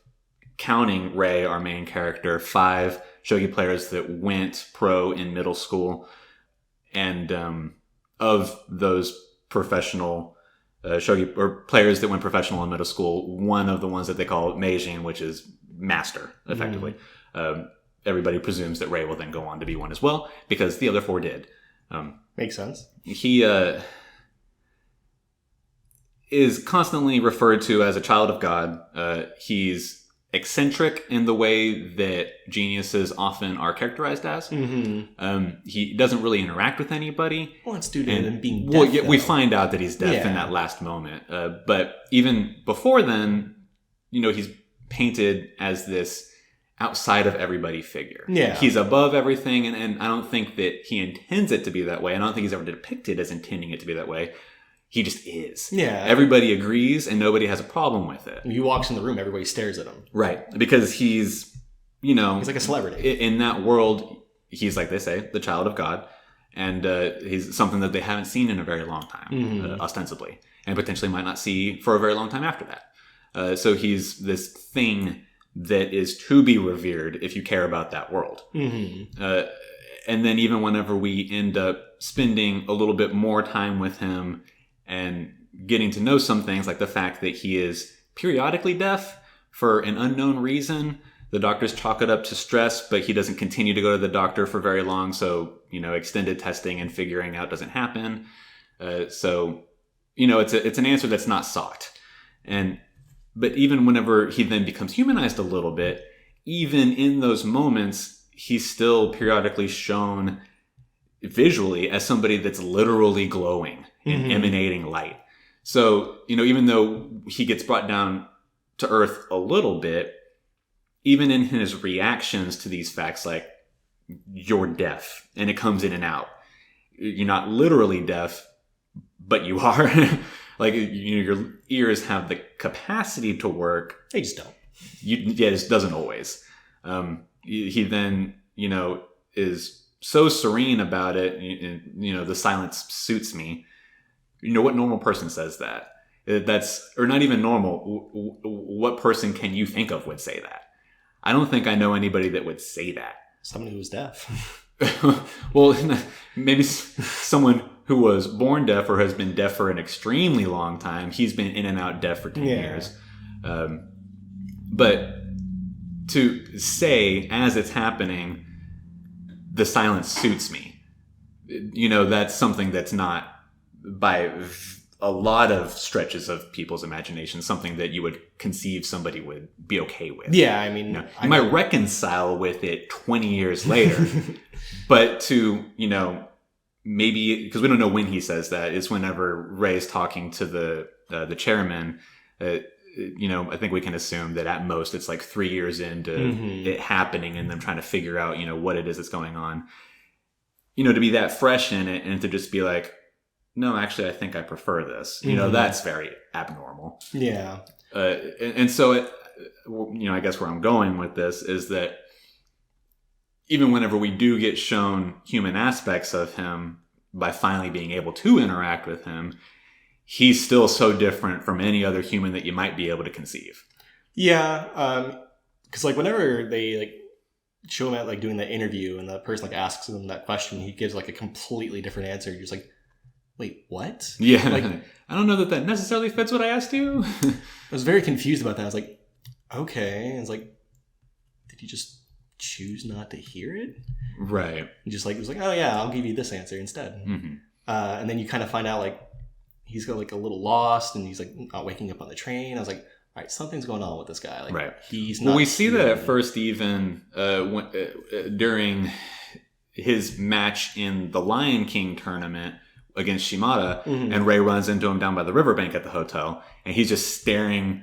counting Rei, our main character, 5 shogi players that went pro in middle school. And of those professional shogi, or players that went professional in middle school, one of the ones that they call Meijin, which is master, effectively. Everybody presumes that Rei will then go on to be one as well, because the other 4 did. Makes sense. He is constantly referred to as a child of God. He's eccentric in the way that geniuses often are characterized as. Mm-hmm. He doesn't really interact with anybody. Well, it's due to him being deaf. We find out that he's deaf in that last moment. But even before then, he's painted as this outside of everybody figure. Yeah. He's above everything, and I don't think that he intends it to be that way. I don't think he's ever depicted as intending it to be that way. He just is. Yeah. Everybody agrees, and nobody has a problem with it. When he walks in the room, everybody stares at him. Right. Because he's, he's like a celebrity. In that world, he's, like they say, the child of God. And he's something that they haven't seen in a very long time, ostensibly. And potentially might not see for a very long time after that. So he's this thing that is to be revered if you care about that world. And then even whenever we end up spending a little bit more time with him and getting to know some things, like the fact that he is periodically deaf for an unknown reason. The doctors chalk it up to stress, but he doesn't continue to go to the doctor for very long. So, extended testing and figuring out doesn't happen. So, it's an answer that's not sought. But even whenever he then becomes humanized a little bit, even in those moments, he's still periodically shown visually as somebody that's literally glowing and emanating light. So, even though he gets brought down to earth a little bit, even in his reactions to these facts, like, you're deaf, and it comes in and out. You're not literally deaf, but you are. Like, your ears have the capacity to work. They just don't. It just doesn't always. He then, is so serene about it. The silence suits me. What normal person says that? Or not even normal. What person can you think of would say that? I don't think I know anybody that would say that. Someone who was deaf. Well, maybe someone who was born deaf or has been deaf for an extremely long time. He's been in and out deaf for 10 years. But to say, as it's happening, the silence suits me. That's something that's not, by a lot of stretches of people's imagination, something that you would conceive somebody would be okay with. Yeah, I mean... You might reconcile with it 20 years later. But to, maybe... Because we don't know when he says that. It's whenever Ray's talking to the chairman. I think we can assume that at most it's like 3 years into it happening and them trying to figure out, what it is that's going on. To be that fresh in it and to just be like, no, actually, I think I prefer this. That's very abnormal. Yeah. And so, I guess where I'm going with this is that even whenever we do get shown human aspects of him by finally being able to interact with him, he's still so different from any other human that you might be able to conceive. Yeah. Because, whenever they, show him at, doing that interview and the person, asks him that question, he gives, a completely different answer. You're just wait, what? Yeah. I don't know that necessarily fits what I asked you. I was very confused about that. I was like, okay. And it's did you just choose not to hear it? Right. He just was oh yeah, I'll give you this answer instead. And then you kind of find out he's got a little lost and he's not waking up on the train. I was like, all right, something's going on with this guy. Right. He's not. Well, we see that at first even during his match in the Lion King tournament against Shimada, and Ray runs into him down by the riverbank at the hotel, and he's just staring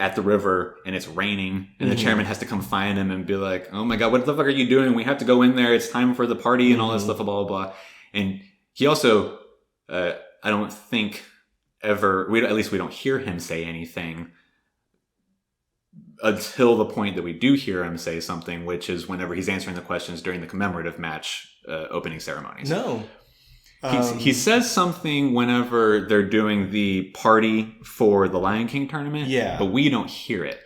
at the river, and it's raining, and the chairman has to come find him and be like, oh my god, what the fuck are you doing? We have to go in there. It's time for the party and all this stuff, blah, blah, blah. And he also, I don't think ever, at least we don't hear him say anything until the point that we do hear him say something, which is whenever he's answering the questions during the commemorative match opening ceremonies. No. He says something whenever they're doing the party for the Lion King tournament, but we don't hear it.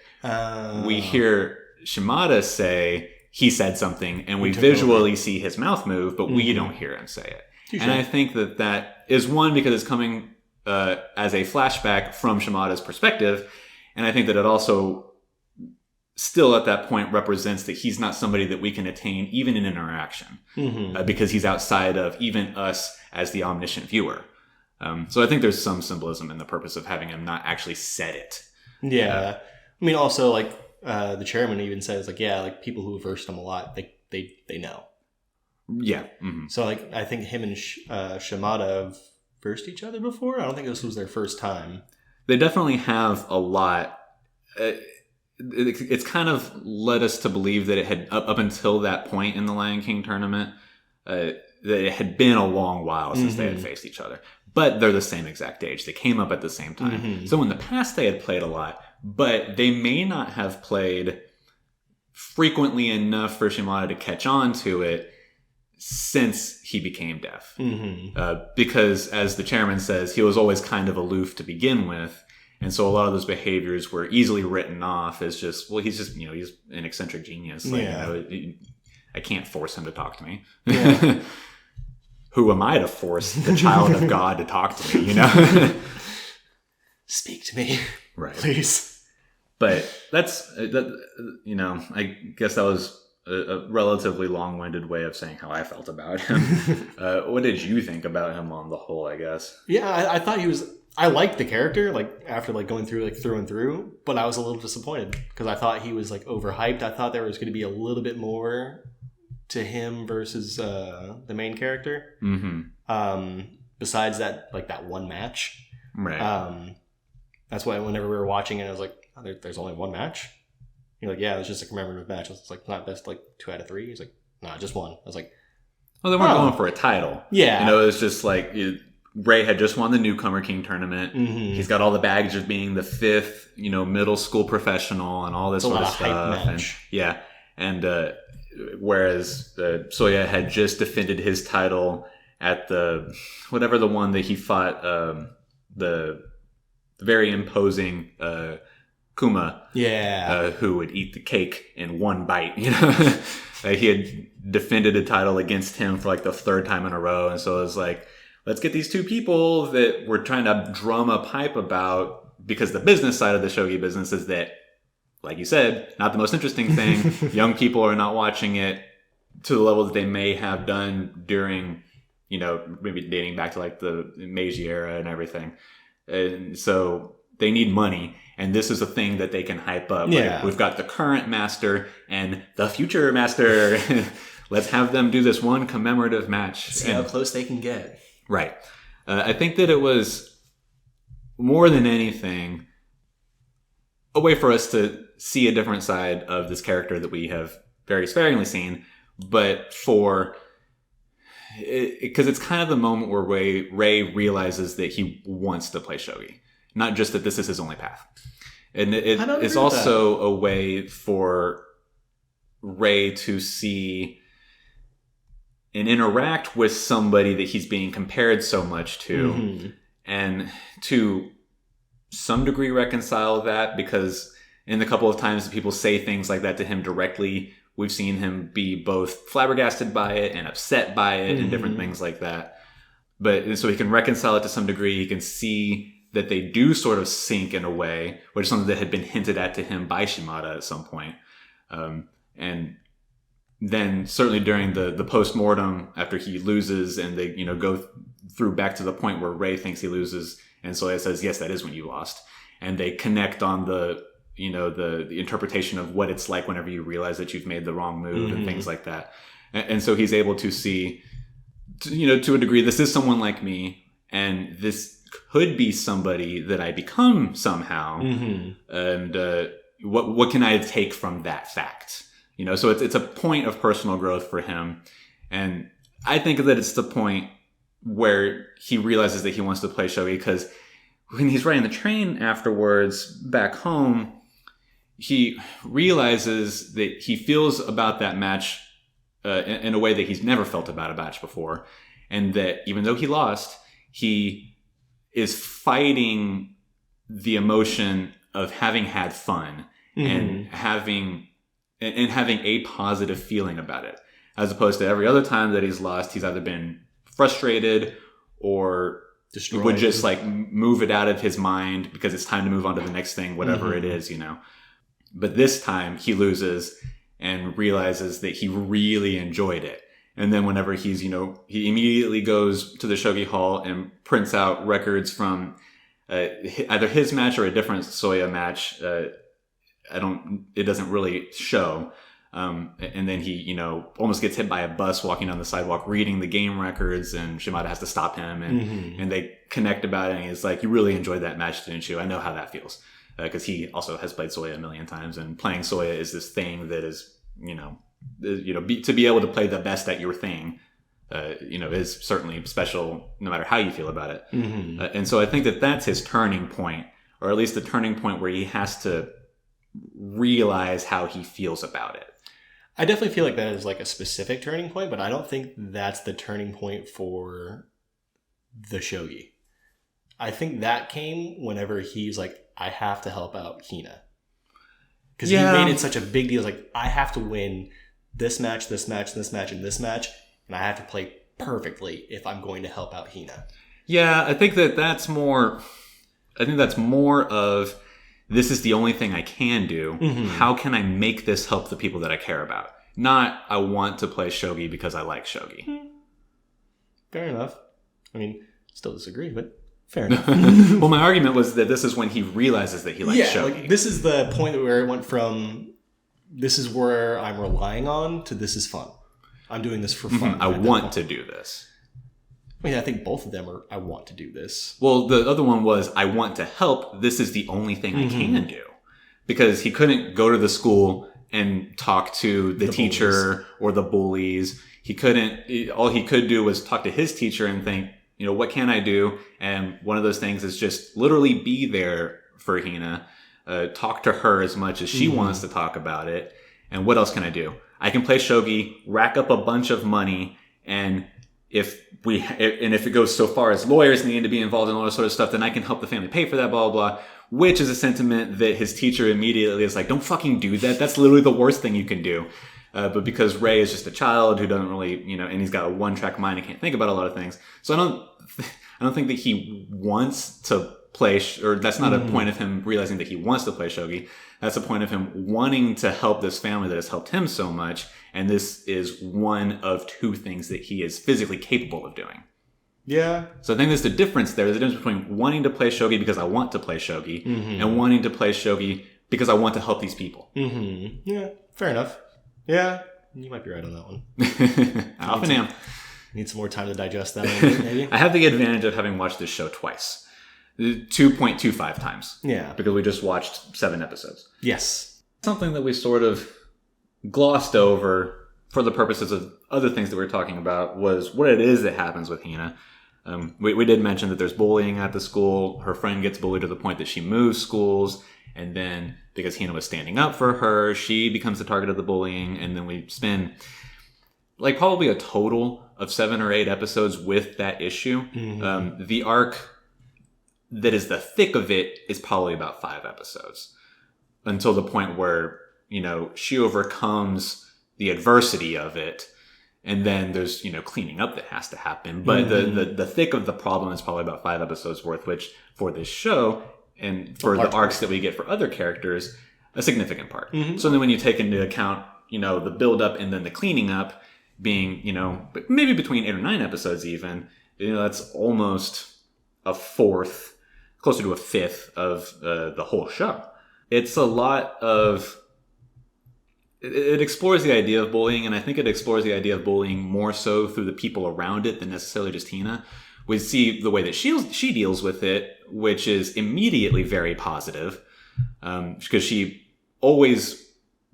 We hear Shimada say he said something, and we visually see his mouth move, but we don't hear him say it. And I think that is one, because it's coming as a flashback from Shimada's perspective, and I think that it also still at that point represents that he's not somebody that we can attain even in interaction, because he's outside of even us as the omniscient viewer. So I think there's some symbolism in the purpose of having him not actually said it. Yeah. I mean, also, the chairman even says, people who have versed him a lot, they know. Yeah. So, I think him and Shimada have versed each other before. I don't think this was their first time. They definitely have a lot. It's kind of led us to believe that it had, up until that point in the Lion King tournament, that it had been a long while since they had faced each other. But they're the same exact age. They came up at the same time. So in the past they had played a lot, but they may not have played frequently enough for Shimada to catch on to it since he became deaf. Because, as the chairman says, he was always kind of aloof to begin with. And so a lot of those behaviors were easily written off as just, well, he's just, he's an eccentric genius. Like, I can't force him to talk to me. Yeah. Who am I to force the child of God to talk to me, Speak to me. Right. Please. But that's, I guess that was a relatively long-winded way of saying how I felt about him. What did you think about him on the whole, I guess? Yeah, I thought I liked the character, after going through through and through, but I was a little disappointed because I thought he was overhyped. I thought there was going to be a little bit more to him versus the main character. Besides that, that one match. Right. That's why whenever we were watching it, I was like, oh, there's only one match? You're like, yeah, it was just a commemorative match. I was like, not best 2 out of 3. He's like, nah, just one. I was like, well, they weren't going for a title. Yeah. It was just Ray had just won the Newcomer King tournament. He's got all the baggage of being the 5th, middle school professional and all this sort of stuff. And whereas Soya had just defended his title at the one that he fought, the very imposing Kuma, who would eat the cake in one bite. He had defended a title against him for the 3rd time in a row, and so it was like, let's get these two people that we're trying to drum up hype about, because the business side of the shogi business is that, like you said, not the most interesting thing. Young people are not watching it to the level that they may have done during, maybe dating back to the Meiji era and everything. And so they need money. And this is a thing that they can hype up. Yeah. We've got the current master and the future master. Let's have them do this one commemorative match. See how close they can get. Right. I think that it was, more than anything, a way for us to see a different side of this character that we have very sparingly seen, but because it's kind of the moment where Ray realizes that he wants to play shogi, not just that this is his only path. And it's also a way for Ray to see and interact with somebody that he's being compared so much to, and to some degree reconcile that, because in the couple of times that people say things like that to him directly, we've seen him be both flabbergasted by it and upset by it and different things like that. But so he can reconcile it to some degree. He can see that they do sort of sync in a way, which is something that had been hinted at to him by Shimada at some point. And then certainly during the post-mortem, after he loses and they, go through back to the point where Ray thinks he loses, and Soya says, yes, that is when you lost. And they connect on the interpretation of what it's like whenever you realize that you've made the wrong move and things like that. And so he's able to see, to a degree, this is someone like me, and this could be somebody that I become somehow. And what can I take from that fact? So it's a point of personal growth for him. And I think that it's the point where he realizes that he wants to play shogi, because when he's riding the train afterwards back home, he realizes that he feels about that match in a way that he's never felt about a match before. And that even though he lost, he is fighting the emotion of having had fun and having a positive feeling about it, as opposed to every other time that he's lost, he's either been frustrated or destroyed. Would just move it out of his mind because it's time to move on to the next thing, whatever it is, But this time he loses and realizes that he really enjoyed it. And then whenever he's, he immediately goes to the shogi hall and prints out records from either his match or a different Soya match. It doesn't really show. And then he, almost gets hit by a bus walking down the sidewalk, reading the game records, and Shimada has to stop him, and they connect about it. And he's like, "You really enjoyed that match, didn't you? I know how that feels," because he also has played Soya a million times, and playing Soya is this thing that is, to be able to play the best at your thing, is certainly special, no matter how you feel about it. And so I think that that's his turning point, or at least the turning point where he has to realize how he feels about it. I definitely feel like that is like a specific turning point, but I don't think that's the turning point for the shogi. I think that came whenever he's like, I have to help out Hina. Because he made it such a big deal. Like, I have to win this match, this match, this match, and this match, and I have to play perfectly if I'm going to help out Hina. Yeah, I think that's more of, this is the only thing I can do. Mm-hmm. How can I make this help the people that I care about? Not, I want to play shogi because I like shogi. Fair enough. I mean, still disagree, but fair enough. Well, my argument was that this is when he realizes that he likes shogi. Like, this is the point where it went from, this is where I'm relying on, to this is fun. I'm doing this for fun. I want to do this. I mean, I think both of them are, I want to do this. Well, the other one was, I want to help. This is the only thing I can do. Because he couldn't go to the school and talk to the teacher bullies. Or the bullies. He couldn't, all he could do was talk to his teacher and think, what can I do? And one of those things is just literally be there for Hina. Talk to her as much as she wants to talk about it. And what else can I do? I can play shogi, rack up a bunch of money, and if it goes so far as lawyers need to be involved in all this sort of stuff, then I can help the family pay for that, blah, blah, blah. Which is a sentiment that his teacher immediately is like, don't fucking do that. That's literally the worst thing you can do. But because Ray is just a child who doesn't really, and he's got a one-track mind and can't think about a lot of things. So I don't think that he wants to play, or that's not a point of him realizing that he wants to play shogi. That's a point of him wanting to help this family that has helped him so much. And this is one of two things that he is physically capable of doing. Yeah. So I think there's the difference there. There's a difference between wanting to play shogi because I want to play shogi and wanting to play shogi because I want to help these people. Mm-hmm. Yeah, fair enough. Yeah, you might be right on that one. I often am. Need some more time to digest that one, maybe? I have the advantage of having watched this show twice. 2.25 times. Yeah. Because we just watched 7 episodes. Yes. Something that we sort of glossed over for the purposes of other things that we were talking about was what it is that happens with Hina. We did mention that there's bullying at the school. Her friend gets bullied to the point that she moves schools. And then because Hina was standing up for her, she becomes the target of the bullying. And then we spend like probably a total of 7 or 8 episodes with that issue. Mm-hmm. The arc that is the thick of it is probably about 5 episodes until the point where, she overcomes the adversity of it. And then there's, cleaning up that has to happen. But the thick of the problem is probably about 5 episodes worth, which for this show and for the arcs that we get for other characters, a significant part. Mm-hmm. So then when you take into account, the build up and then the cleaning up being, maybe between 8 or 9 episodes even, that's almost a fourth, closer to a fifth of the whole show. It's a lot of... It explores the idea of bullying, and I think it explores the idea of bullying more so through the people around it than necessarily just Hina. We see the way that she deals with it, which is immediately very positive, because she always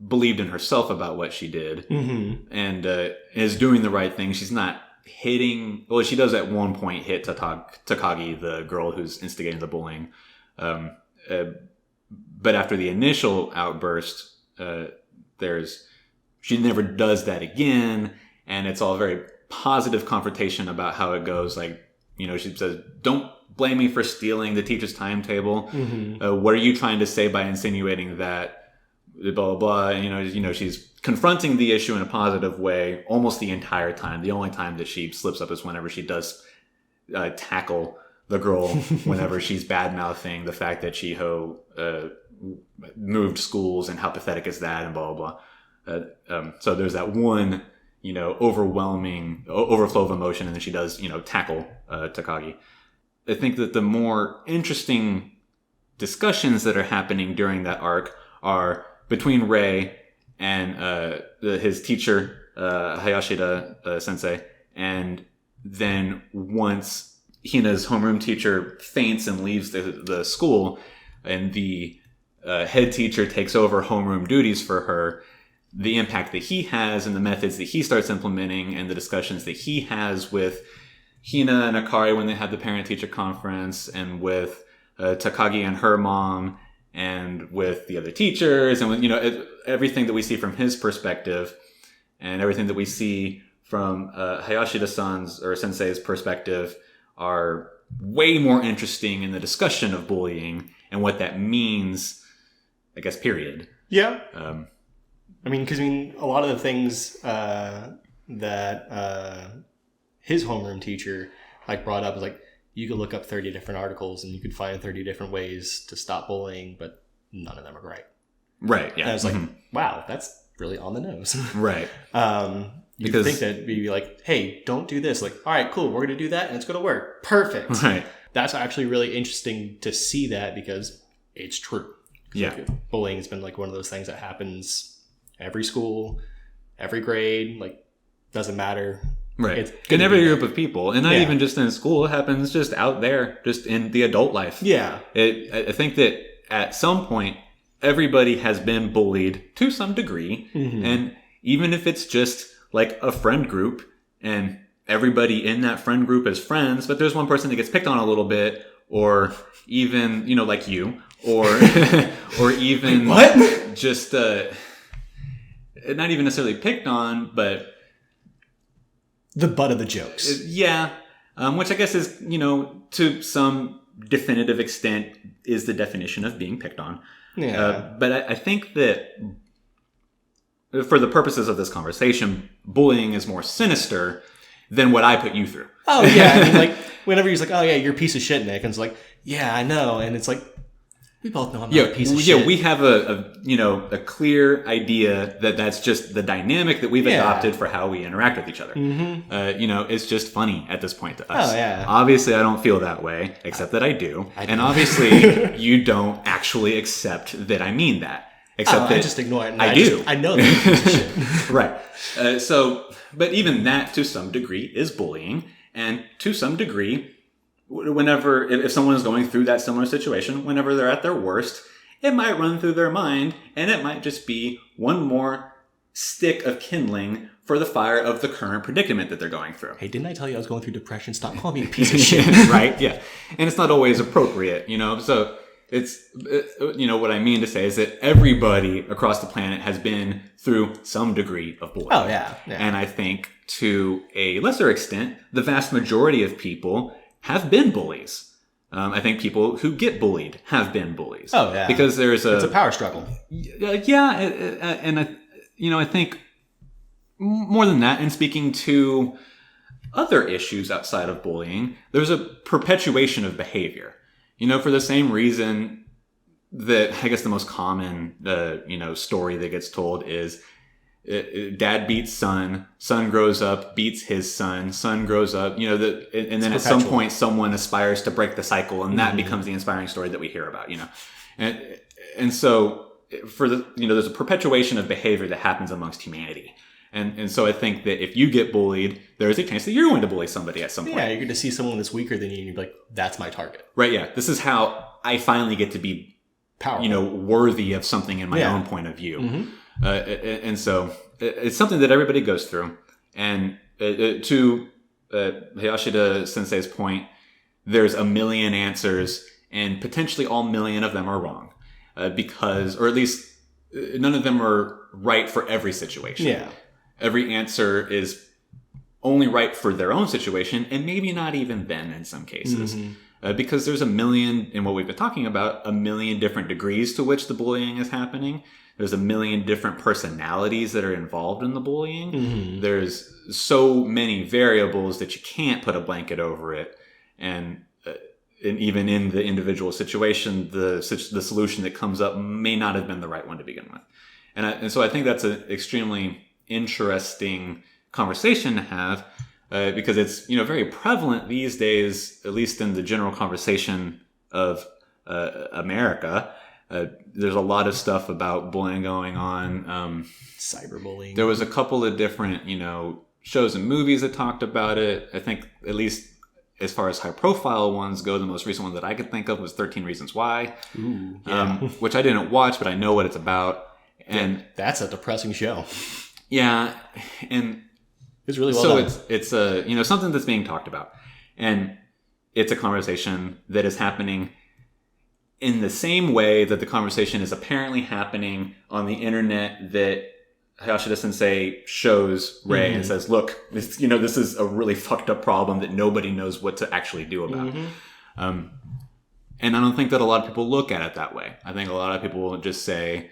believed in herself about what she did, and is doing the right thing. She's not hitting... Well, she does at one point hit Takagi, the girl who's instigating the bullying. But after the initial outburst... she never does that again, and it's all very positive confrontation about how it goes. Like, she says, don't blame me for stealing the teacher's timetable. What are you trying to say by insinuating that, blah, blah, blah. And, she's confronting the issue in a positive way almost the entire time. The only time that she slips up is whenever she does tackle the girl whenever she's bad-mouthing the fact that Chiho moved schools and how pathetic is that and blah, blah, blah. So there's that one, overwhelming overflow of emotion, and then she does, tackle Takagi. I think that the more interesting discussions that are happening during that arc are between Rei and his teacher, Hayashida sensei, and then once Hina's homeroom teacher faints and leaves the school, and the head teacher takes over homeroom duties for her, the impact that he has and the methods that he starts implementing and the discussions that he has with Hina and Akari when they had the parent-teacher conference, and with Takagi and her mom, and with the other teachers, and with, everything that we see from his perspective, and everything that we see from Hayashida-san's or Sensei's perspective are way more interesting in the discussion of bullying and what that means, I guess, period. Yeah. Because a lot of the things that his homeroom teacher brought up is you could look up 30 different articles and you could find 30 different ways to stop bullying, but none of them are right. Right. Yeah. And I was wow, that's really on the nose. Right. Because think that we'd be hey, don't do this. All right, cool, we're going to do that and it's going to work. Perfect. Right. That's actually really interesting to see that because it's true. Yeah. Bullying has been one of those things that happens every school, every grade, doesn't matter. Right. In every group of people. And not even just in school. It happens just out there, just in the adult life. Yeah. I think that at some point, everybody has been bullied to some degree. Mm-hmm. And even if it's just a friend group and everybody in that friend group is friends, but there's one person that gets picked on a little bit, or even, like you, or or even what? Just not even necessarily picked on, but the butt of the jokes. Yeah. Which I guess is, to some definitive extent is the definition of being picked on. Yeah. But I think that for the purposes of this conversation, bullying is more sinister than what I put you through. Oh, yeah. Whenever he's oh, yeah, you're a piece of shit, Nick. And it's yeah, I know. And it's we both know I'm not a piece of shit. Yeah, we have a clear idea that that's just the dynamic that we've adopted for how we interact with each other. Mm-hmm. It's just funny at this point to us. Oh, yeah. Obviously, I don't feel that way, except that I do. And obviously, you don't actually accept that I mean that. Except that I just ignore it. I do. I know that you're a piece of shit. Right. But even that, to some degree, is bullying. And to some degree, whenever, if someone is going through that similar situation, whenever they're at their worst, it might run through their mind, and it might just be one more stick of kindling for the fire of the current predicament that they're going through. Hey, didn't I tell you I was going through depression? Stop calling me a piece of shit. Right? Yeah. And it's not always appropriate, so it's, what I mean to say is that everybody across the planet has been through some degree of bullying. Oh, yeah. And I think to a lesser extent, the vast majority of people have been bullies. I think people who get bullied have been bullies. Oh, yeah. Because it's a power struggle. Yeah. And I think more than that, and speaking to other issues outside of bullying, there's a perpetuation of behavior. For the same reason that I guess the most common, story that gets told is dad beats son grows up, beats his son grows up, and then at some point someone aspires to break the cycle, and that becomes the inspiring story that we hear about, and so for there's a perpetuation of behavior that happens amongst humanity. And so I think that if you get bullied, there is a chance that you're going to bully somebody at some point. Yeah, you're going to see someone that's weaker than you, and you're like, that's my target. Right, yeah. This is how I finally get to be powerful, worthy of something in my own point of view. Mm-hmm. And so it's something that everybody goes through. And to Hayashida Sensei's point, there's a million answers, and potentially all million of them are wrong. Because, or at least none of them are right for every situation. Yeah. Every answer is only right for their own situation, and maybe not even then in some cases. Mm-hmm. Because there's a million, in what we've been talking about, a million different degrees to which the bullying is happening. There's a million different personalities that are involved in the bullying. Mm-hmm. There's so many variables that you can't put a blanket over it. And even in the individual situation, the solution that comes up may not have been the right one to begin with. And so I think that's an extremely interesting conversation to have, because it's very prevalent these days, at least in the general conversation of America. There's a lot of stuff about bullying going on. Cyberbullying. There was a couple of different shows and movies that talked about it. I think at least as far as high profile ones go, the most recent one that I could think of was 13 Reasons Why. Ooh, yeah. Which I didn't watch, but I know what it's about. And that's a depressing show. Yeah, and it's really well done. So it's something that's being talked about, and it's a conversation that is happening in the same way that the conversation is apparently happening on the internet, that Hayashida Sensei shows Rei and says, look, this is a really fucked up problem that nobody knows what to actually do about. And I don't think that a lot of people look at it that way. I think a lot of people will just say,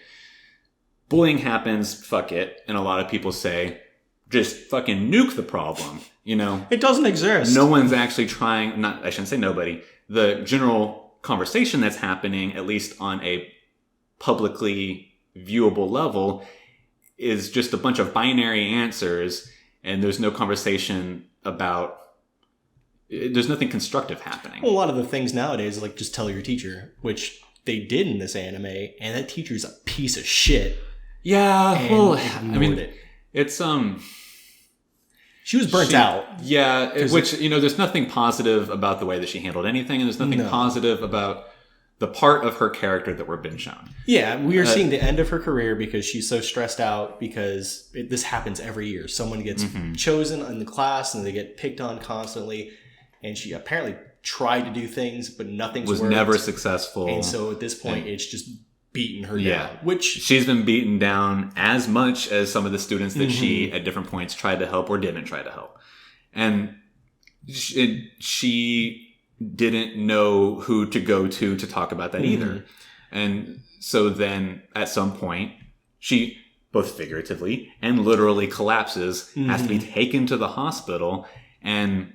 bullying happens, fuck it. And a lot of people say, just fucking nuke the problem. It doesn't exist. No one's actually trying, I shouldn't say nobody. The general conversation that's happening, at least on a publicly viewable level, is just a bunch of binary answers, and there's no conversation about, there's nothing constructive happening. Well, a lot of the things nowadays, like just tell your teacher, which they did in this anime, and that teacher's a piece of shit. Yeah, well, I mean, it's, she was burnt out. Yeah, which, there's nothing positive about the way that she handled anything, and there's nothing positive about the part of her character that we're being shown. Yeah, we are seeing the end of her career because she's so stressed out because this happens every year. Someone gets chosen in the class and they get picked on constantly. And she apparently tried to do things, but nothing's worked. Was never successful. And so at this point, it's just beating her down. Which she's been beaten down as much as some of the students that she at different points tried to help or didn't try to help. And she didn't know who to go to talk about that either. And so then at some point, she both figuratively and literally collapses, has to be taken to the hospital, and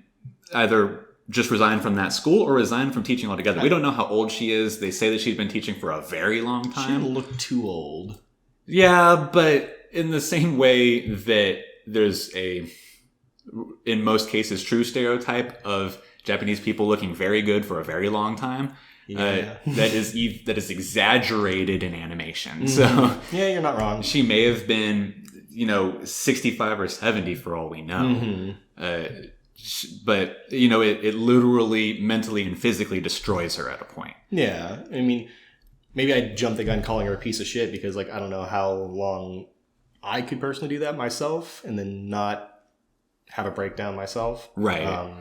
either just resign from that school or resign from teaching altogether. We don't know how old she is. They say that she's been teaching for a very long time. She didn't look too old. Yeah, but in the same way that there's in most cases, true stereotype of Japanese people looking very good for a very long time. Yeah. That is exaggerated in animation. So yeah, you're not wrong. She may have been, 65 or 70 for all we know. But it literally mentally and physically destroys her at a point. Yeah, I mean, maybe I jumped the gun calling her a piece of shit because, I don't know how long I could personally do that myself and then not have a breakdown myself. Right.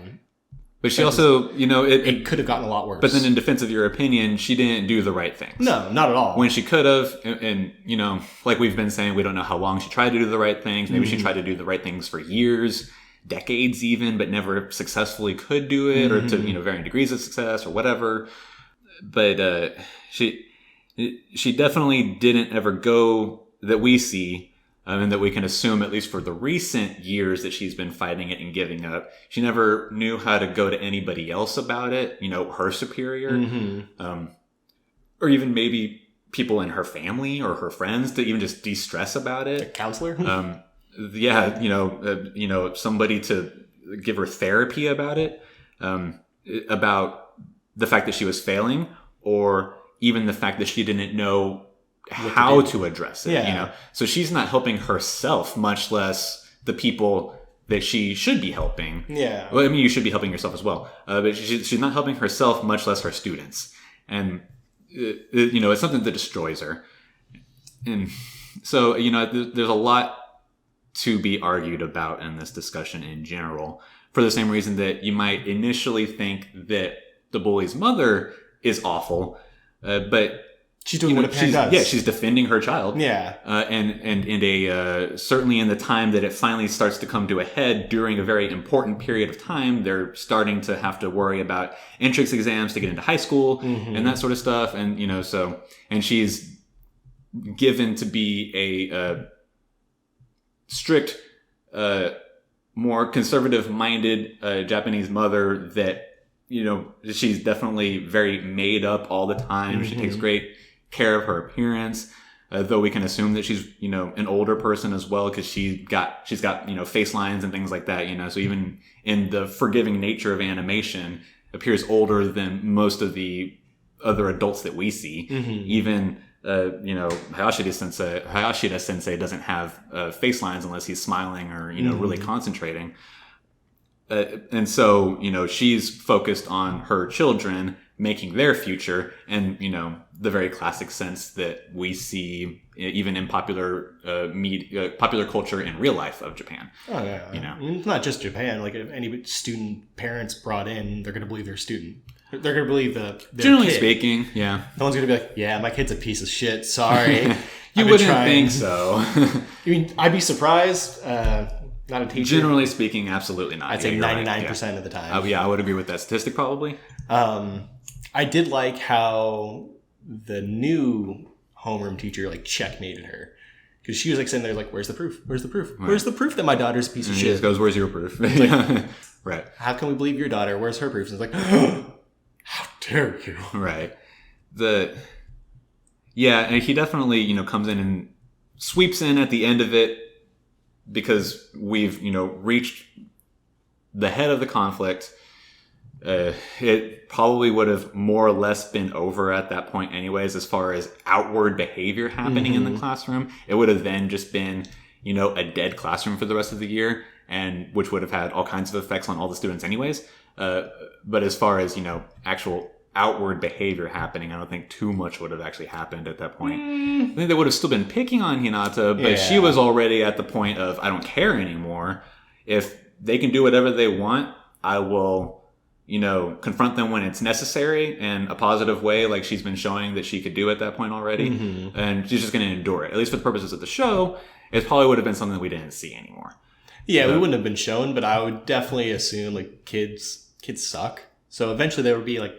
But she also, it could have gotten a lot worse. But then in defense of your opinion, she didn't do the right things. No, not at all. When she could have, and like we've been saying, we don't know how long she tried to do the right things. Maybe she tried to do the right things for years, decades even, but never successfully could do it, or to, varying degrees of success or whatever. But she definitely didn't ever go, that we see, and that we can assume, at least for the recent years that she's been fighting it and giving up, she never knew how to go to anybody else about it, her superior, or even maybe people in her family or her friends to even just de-stress about it. A counselor? Somebody to give her therapy about it, about the fact that she was failing, or even the fact that she didn't know how to address it. So she's not helping herself, much less the people that she should be helping. Yeah. Well, I mean, you should be helping yourself as well, but she's not helping herself, much less her students. And it's something that destroys her. And so there's a lot to be argued about in this discussion in general, for the same reason that you might initially think that the bully's mother is awful, but she's doing what a parent does. Yeah, she's defending her child. Yeah. And in certainly in the time that it finally starts to come to a head during a very important period of time, they're starting to have to worry about entrance exams to get into high school and that sort of stuff. And, and she's given to be a strict, more conservative-minded Japanese mother that, she's definitely very made up all the time. She takes great care of her appearance, though we can assume that she's an older person as well, because she's got face lines and things like that. So even in the forgiving nature of animation, appears older than most of the other adults that we see. Even Hayashida Sensei doesn't have face lines unless he's smiling or really concentrating. And so she's focused on her children making their future, and the very classic sense that we see even in popular popular culture in real life of Japan. Oh yeah, I mean, it's not just Japan. Like if any student parents brought in, they're going to believe their student. They're going to believe their Generally kid. speaking, yeah. No one's going to be like, yeah, my kid's a piece of shit. Sorry. You wouldn't think so. I mean, I'd be surprised. Not a teacher. Generally speaking, absolutely not. I'd say 99% right. of the time. Yeah, I would agree with that statistic probably. I did like how the new homeroom teacher like checkmated her. Because she was like sitting there like, where's the proof? Where's the proof? Right. Where's the proof that my daughter's a piece of And shit? he just goes, where's your proof? Right. How can we believe your daughter? Where's her proof? And it's like, how dare you? Right. And he definitely, comes in and sweeps in at the end of it because we've, reached the head of the conflict. It probably would have more or less been over at that point anyways, as far as outward behavior happening in the classroom. It would have then just been, a dead classroom for the rest of the year, and which would have had all kinds of effects on all the students anyways. But as far as, actual outward behavior happening, I don't think too much would have actually happened at that point. I think they would have still been picking on Hinata, but she was already at the point of, I don't care anymore. If they can do whatever they want, I will, confront them when it's necessary in a positive way, like she's been showing that she could do at that point already. And she's just going to endure it. At least for the purposes of the show, it probably would have been something that we didn't see anymore. Yeah, we wouldn't have been shown, but I would definitely assume like kids suck. So eventually there would be like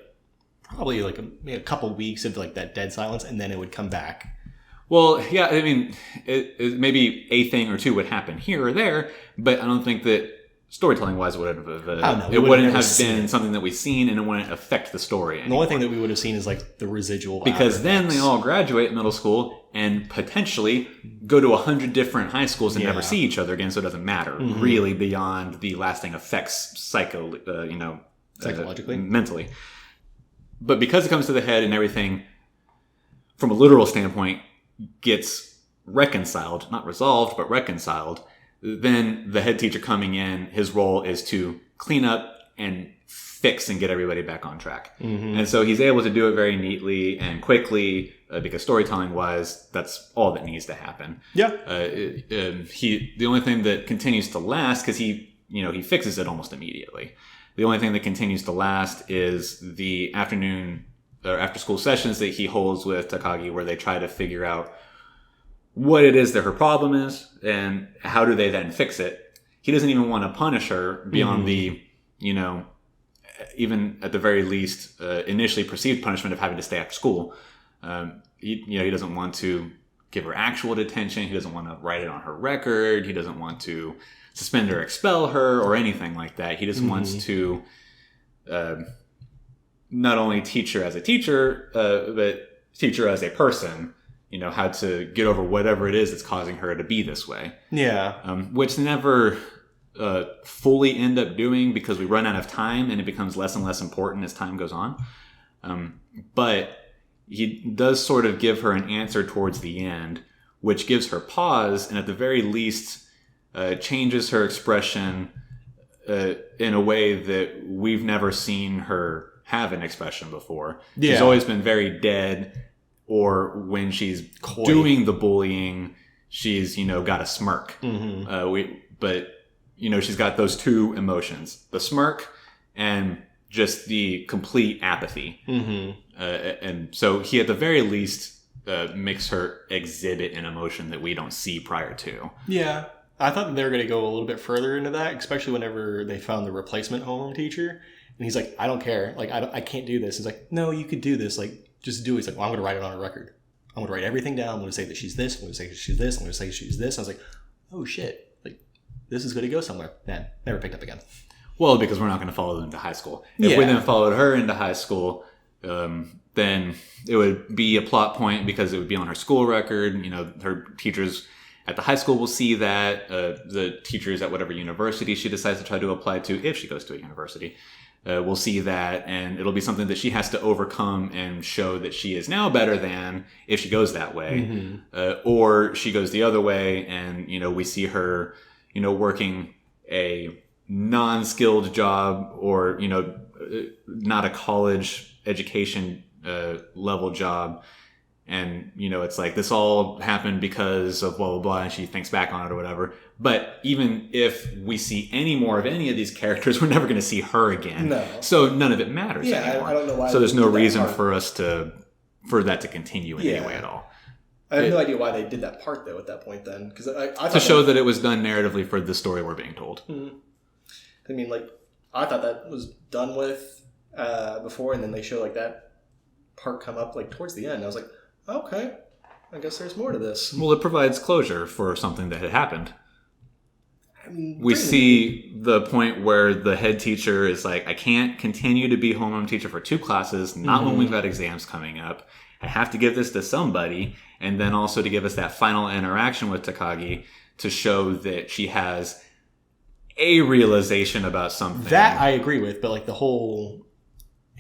probably like a couple weeks of like that dead silence, and then it would come back. Well, yeah, I mean, it maybe a thing or two would happen here or there, but I don't think that storytelling wise would have it wouldn't have been something that we've seen, and it wouldn't affect the story anymore. The only thing that we would have seen is like the residual, because then they all graduate middle school and potentially go to 100 different high schools and never see each other again, so it doesn't matter really beyond the lasting effects psychologically, mentally. But because it comes to the head and everything from a literal standpoint gets reconciled, not resolved, but reconciled, then the head teacher coming in, his role is to clean up and fix and get everybody back on track. And so he's able to do it very neatly and quickly because storytelling wise, that's all that needs to happen. Yeah. The only thing that continues to last, because he fixes it almost immediately. The only thing that continues to last is the afternoon or after school sessions that he holds with Takagi, where they try to figure out what it is that her problem is and how do they then fix it. He doesn't even want to punish her beyond the, even at the very least, initially perceived punishment of having to stay after school. He doesn't want to give her actual detention. He doesn't want to write it on her record. He doesn't want to suspend or expel her or anything like that. He just wants to not only teach her as a teacher, but teach her as a person, how to get over whatever it is that's causing her to be this way. Yeah. Which never fully end up doing because we run out of time and it becomes less and less important as time goes on. But he does sort of give her an answer towards the end, which gives her pause and at the very least changes her expression in a way that we've never seen her have an expression before. Yeah. She's always been very dead, or when she's doing the bullying, she's, got a smirk. But she's got those two emotions, the smirk and just the complete apathy. And so he, at the very least, makes her exhibit an emotion that we don't see prior to. Yeah. I thought that they were going to go a little bit further into that, especially whenever they found the replacement homeroom teacher. And he's like, I don't care. Like, I can't do this. He's like, no, you could do this. Like, just do it. He's like, well, I'm going to write it on a record. I'm going to write everything down. I'm going to say that she's this. I'm going to say she's this. I'm going to say she's this. I was like, oh, shit. Like, this is going to go somewhere. Man, never picked up again. Well, because we're not going to follow them to high school. If we then followed her into high school, then it would be a plot point because it would be on her school record. Her teachers at the high school will see that. The teachers at whatever university she decides to try to apply to, if she goes to a university, will see that. And it'll be something that she has to overcome and show that she is now better than if she goes that way. Or she goes the other way and, we see her, working a non-skilled job or, not a college education level job, And, it's like this all happened because of blah, blah, blah, and she thinks back on it or whatever. But even if we see any more of any of these characters, we're never going to see her again. No. So none of it matters anymore. I don't know why. So there's no reason part. for that to continue in any way at all. I have no idea why they did that part, though, at that point then. Because I thought to show that it was done narratively for the story we're being told. Mm-hmm. I mean, like, I thought that was done with before, and then they show, like, that part come up, like, towards the end. I was like, okay, I guess there's more to this. Well, it provides closure for something that had happened. I mean, we see the point where the head teacher is like, I can't continue to be homeroom teacher for 2 classes, not when we've got exams coming up. I have to give this to somebody, and then also to give us that final interaction with Takagi to show that she has a realization about something. That I agree with, but like the whole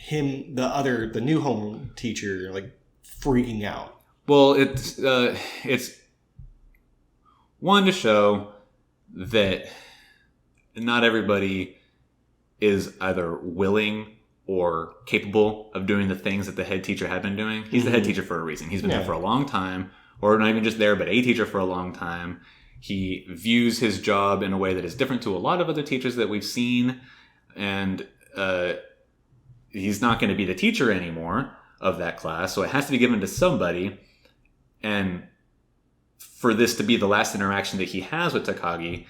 the new homeroom teacher like freaking out. Well, it's one to show that not everybody is either willing or capable of doing the things that the head teacher had been doing. He's the head teacher for a reason. He's been there for a long time, or not even just there, but a teacher for a long time. He views his job in a way that is different to a lot of other teachers that we've seen, and he's not going to be the teacher anymore of that class, so it has to be given to somebody. And for this to be the last interaction that he has with Takagi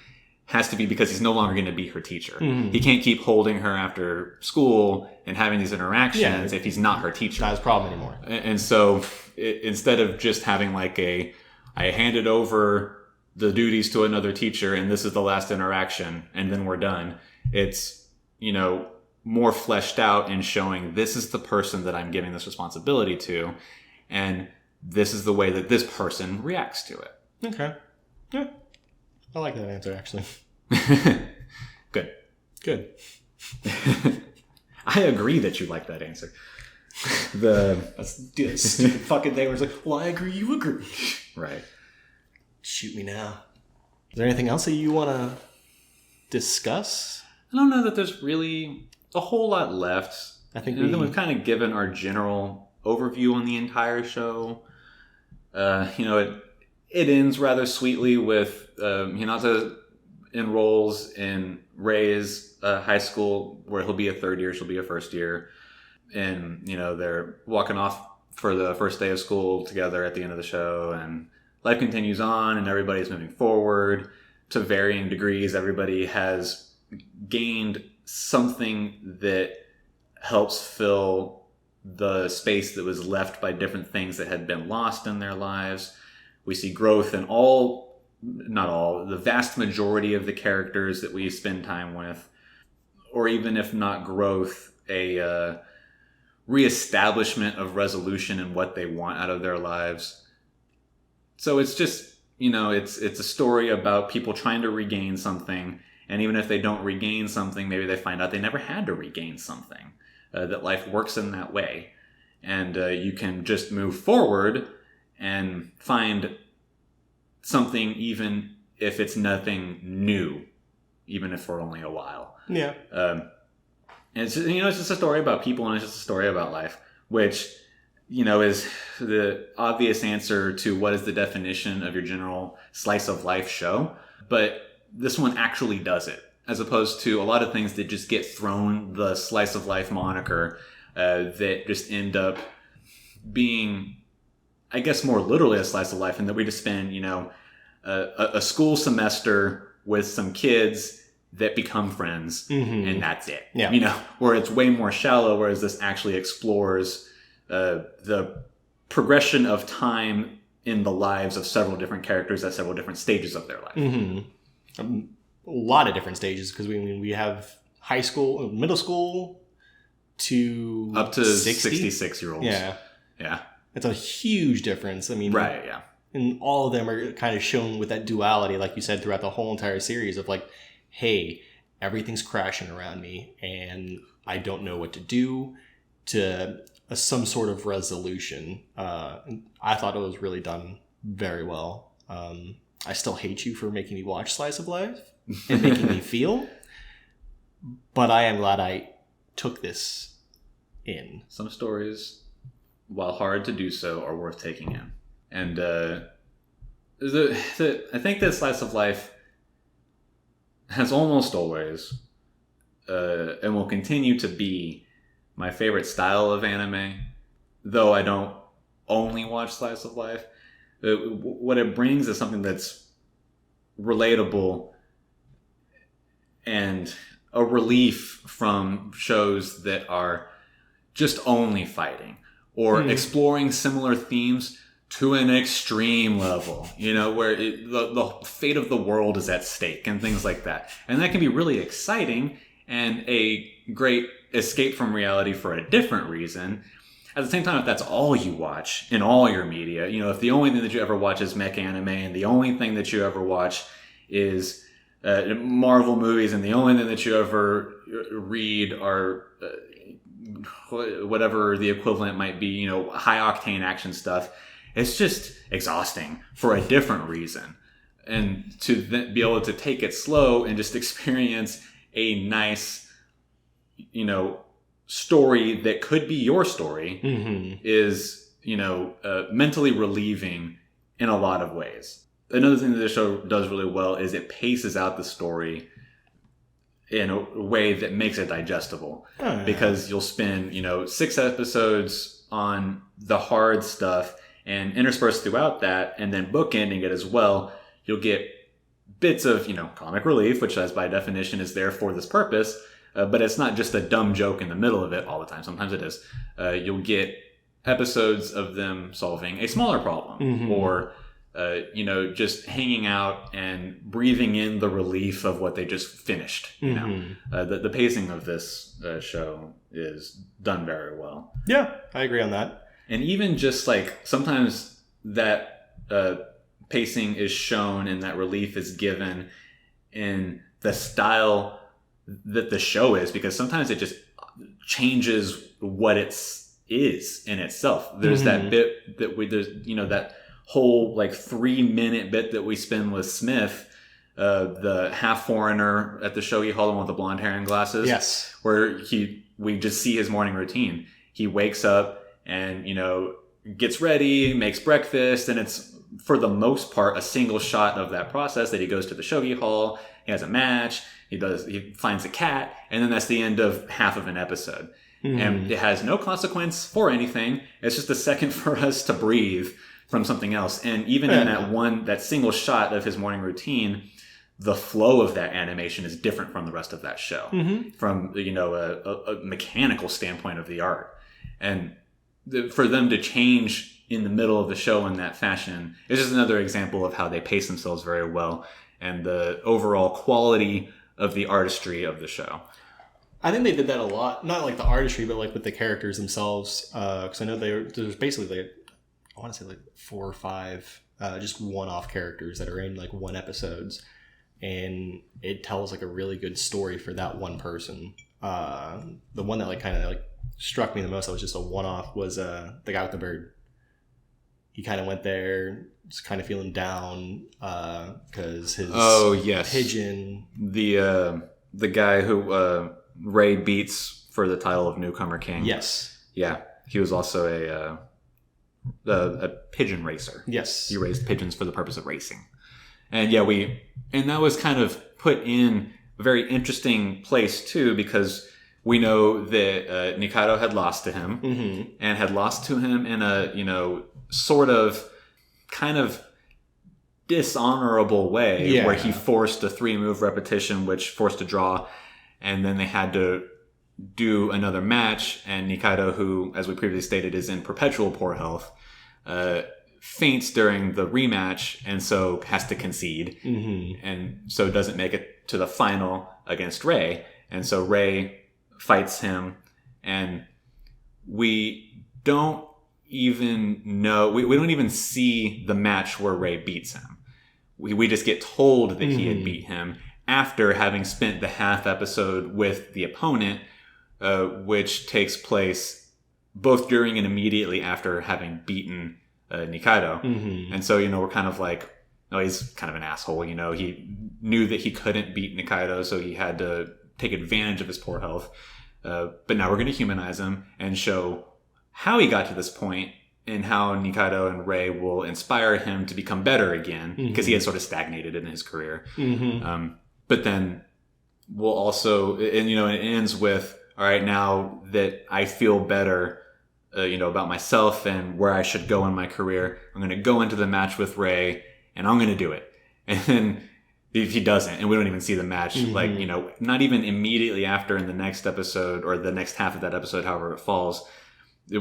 has to be because he's no longer going to be her teacher. He can't keep holding her after school and having these interactions if he's not her teacher. Not his problem anymore. And so instead of just having like I handed over the duties to another teacher and this is the last interaction and then we're done, it's, more fleshed out in showing this is the person that I'm giving this responsibility to, and this is the way that this person reacts to it. Okay. Yeah. I like that answer, actually. Good. I agree that you like that answer. That's the stupid fucking thing where it's like, well, I agree, you agree. Right. Shoot me now. Is there anything else that you want to discuss? I don't know that there's really a whole lot left. I think we've kind of given our general overview on the entire show. It ends rather sweetly with Hinata enrolls in Rei's high school, where he'll be a third year, she'll be a first year. And, they're walking off for the first day of school together at the end of the show, and life continues on, and everybody's moving forward to varying degrees. Everybody has gained something that helps fill the space that was left by different things that had been lost in their lives. We see growth in the vast majority of the characters that we spend time with, or even if not growth, a reestablishment of resolution in what they want out of their lives. So it's just, it's a story about people trying to regain something, and even if they don't regain something, maybe they find out they never had to regain something, that life works in that way. And you can just move forward and find something, even if it's nothing new, even if for only a while. Yeah. And it's just a story about people, and it's just a story about life, which, is the obvious answer to what is the definition of your general slice of life show. But this one actually does it, as opposed to a lot of things that just get thrown the slice of life moniker, that just end up being, I guess, more literally a slice of life, and that we just spend, a school semester with some kids that become friends, and that's it. Yeah. Where it's way more shallow, whereas this actually explores the progression of time in the lives of several different characters at several different stages of their life. A lot of different stages, because we have high school, middle school, to up to 60? 66-year-olds. Yeah. It's a huge difference. I mean, right, yeah. And all of them are kind of shown with that duality, like you said, throughout the whole entire series of like, hey, everything's crashing around me and I don't know what to do, to some sort of resolution. I thought it was really done very well. I still hate you for making me watch Slice of Life and making me feel, but I am glad I took this in. Some stories while hard to do so, are worth taking in. And I think that slice of life has almost always and will continue to be my favorite style of anime, though I don't only watch slice of life. What it brings is something that's relatable and a relief from shows that are just only fighting or exploring similar themes to an extreme level, where the fate of the world is at stake and things like that. And that can be really exciting and a great escape from reality for a different reason. At the same time, if that's all you watch in all your media, if the only thing that you ever watch is mech anime and the only thing that you ever watch is Marvel movies and the only thing that you ever read are whatever the equivalent might be, high octane action stuff, it's just exhausting for a different reason. And to then be able to take it slow and just experience a nice, story that could be your story is, mentally relieving in a lot of ways. Another thing that the show does really well is it paces out the story in a way that makes it digestible. Because you'll spend, 6 episodes on the hard stuff, and interspersed throughout that, and then bookending it as well, you'll get bits of, comic relief, which as by definition is there for this purpose, but it's not just a dumb joke in the middle of it all the time. Sometimes it is. You'll get episodes of them solving a smaller problem, or, just hanging out and breathing in the relief of what they just finished. The pacing of this show is done very well. Yeah, I agree on that. And even just like sometimes that pacing is shown and that relief is given in the style that the show is, because sometimes it just changes what it is in itself. There's that bit that there's that whole like 3-minute bit that we spend with Smith, the half foreigner at the shogi hall, the one with the blonde hair and glasses. Yes, where we just see his morning routine. He wakes up and, gets ready, makes breakfast, and it's, for the most part, a single shot of that process that he goes to the shogi hall, he has a match, he finds a cat, and then that's the end of half of an episode. And it has no consequence for anything. It's just a second for us to breathe from something else. And even in that single shot of his morning routine, the flow of that animation is different from the rest of that show, from, a mechanical standpoint of the art. And for them to change in the middle of the show in that fashion is just another example of how they pace themselves very well and the overall quality of the artistry of the show. I think they did that a lot. Not like the artistry, but like with the characters themselves. Because I know there's basically I want to say 4 or 5 just one-off characters that are in like one episodes, and it tells like a really good story for that one person. The one that kind of struck me the most, that was just a one-off, was the guy with the bird. He kind of went there just kind of feeling down because his pigeon, the guy who Ray beats for the title of Newcomer King. Yes, he was also a pigeon racer. Yes, he raised pigeons for the purpose of racing. And that was kind of put in a very interesting place too, because we know that Nikaido had lost to him, and had lost to him in a, sort of kind of dishonorable way, where he forced a 3-move repetition, which forced a draw, and then they had to do another match, and Nikaido, who, as we previously stated, is in perpetual poor health, faints during the rematch, and so has to concede, and so doesn't make it to the final against Ray, and so Ray fights him, and we don't even know, we don't even see the match where Ray beats him. We just get told that he had beat him after having spent the half episode with the opponent, which takes place both during and immediately after having beaten Nikaido. And so, we're kind of like, oh, he's kind of an asshole. He knew that he couldn't beat Nikaido, so he had to take advantage of his poor health. But now we're going to humanize him and show how he got to this point and how Nikaido and Rei will inspire him to become better again, because he had sort of stagnated in his career. But then we'll also, and it ends with, all right, now that I feel better, about myself and where I should go in my career, I'm going to go into the match with Rei and I'm going to do it. And then he doesn't, and we don't even see the match, not even immediately after in the next episode or the next half of that episode, however it falls,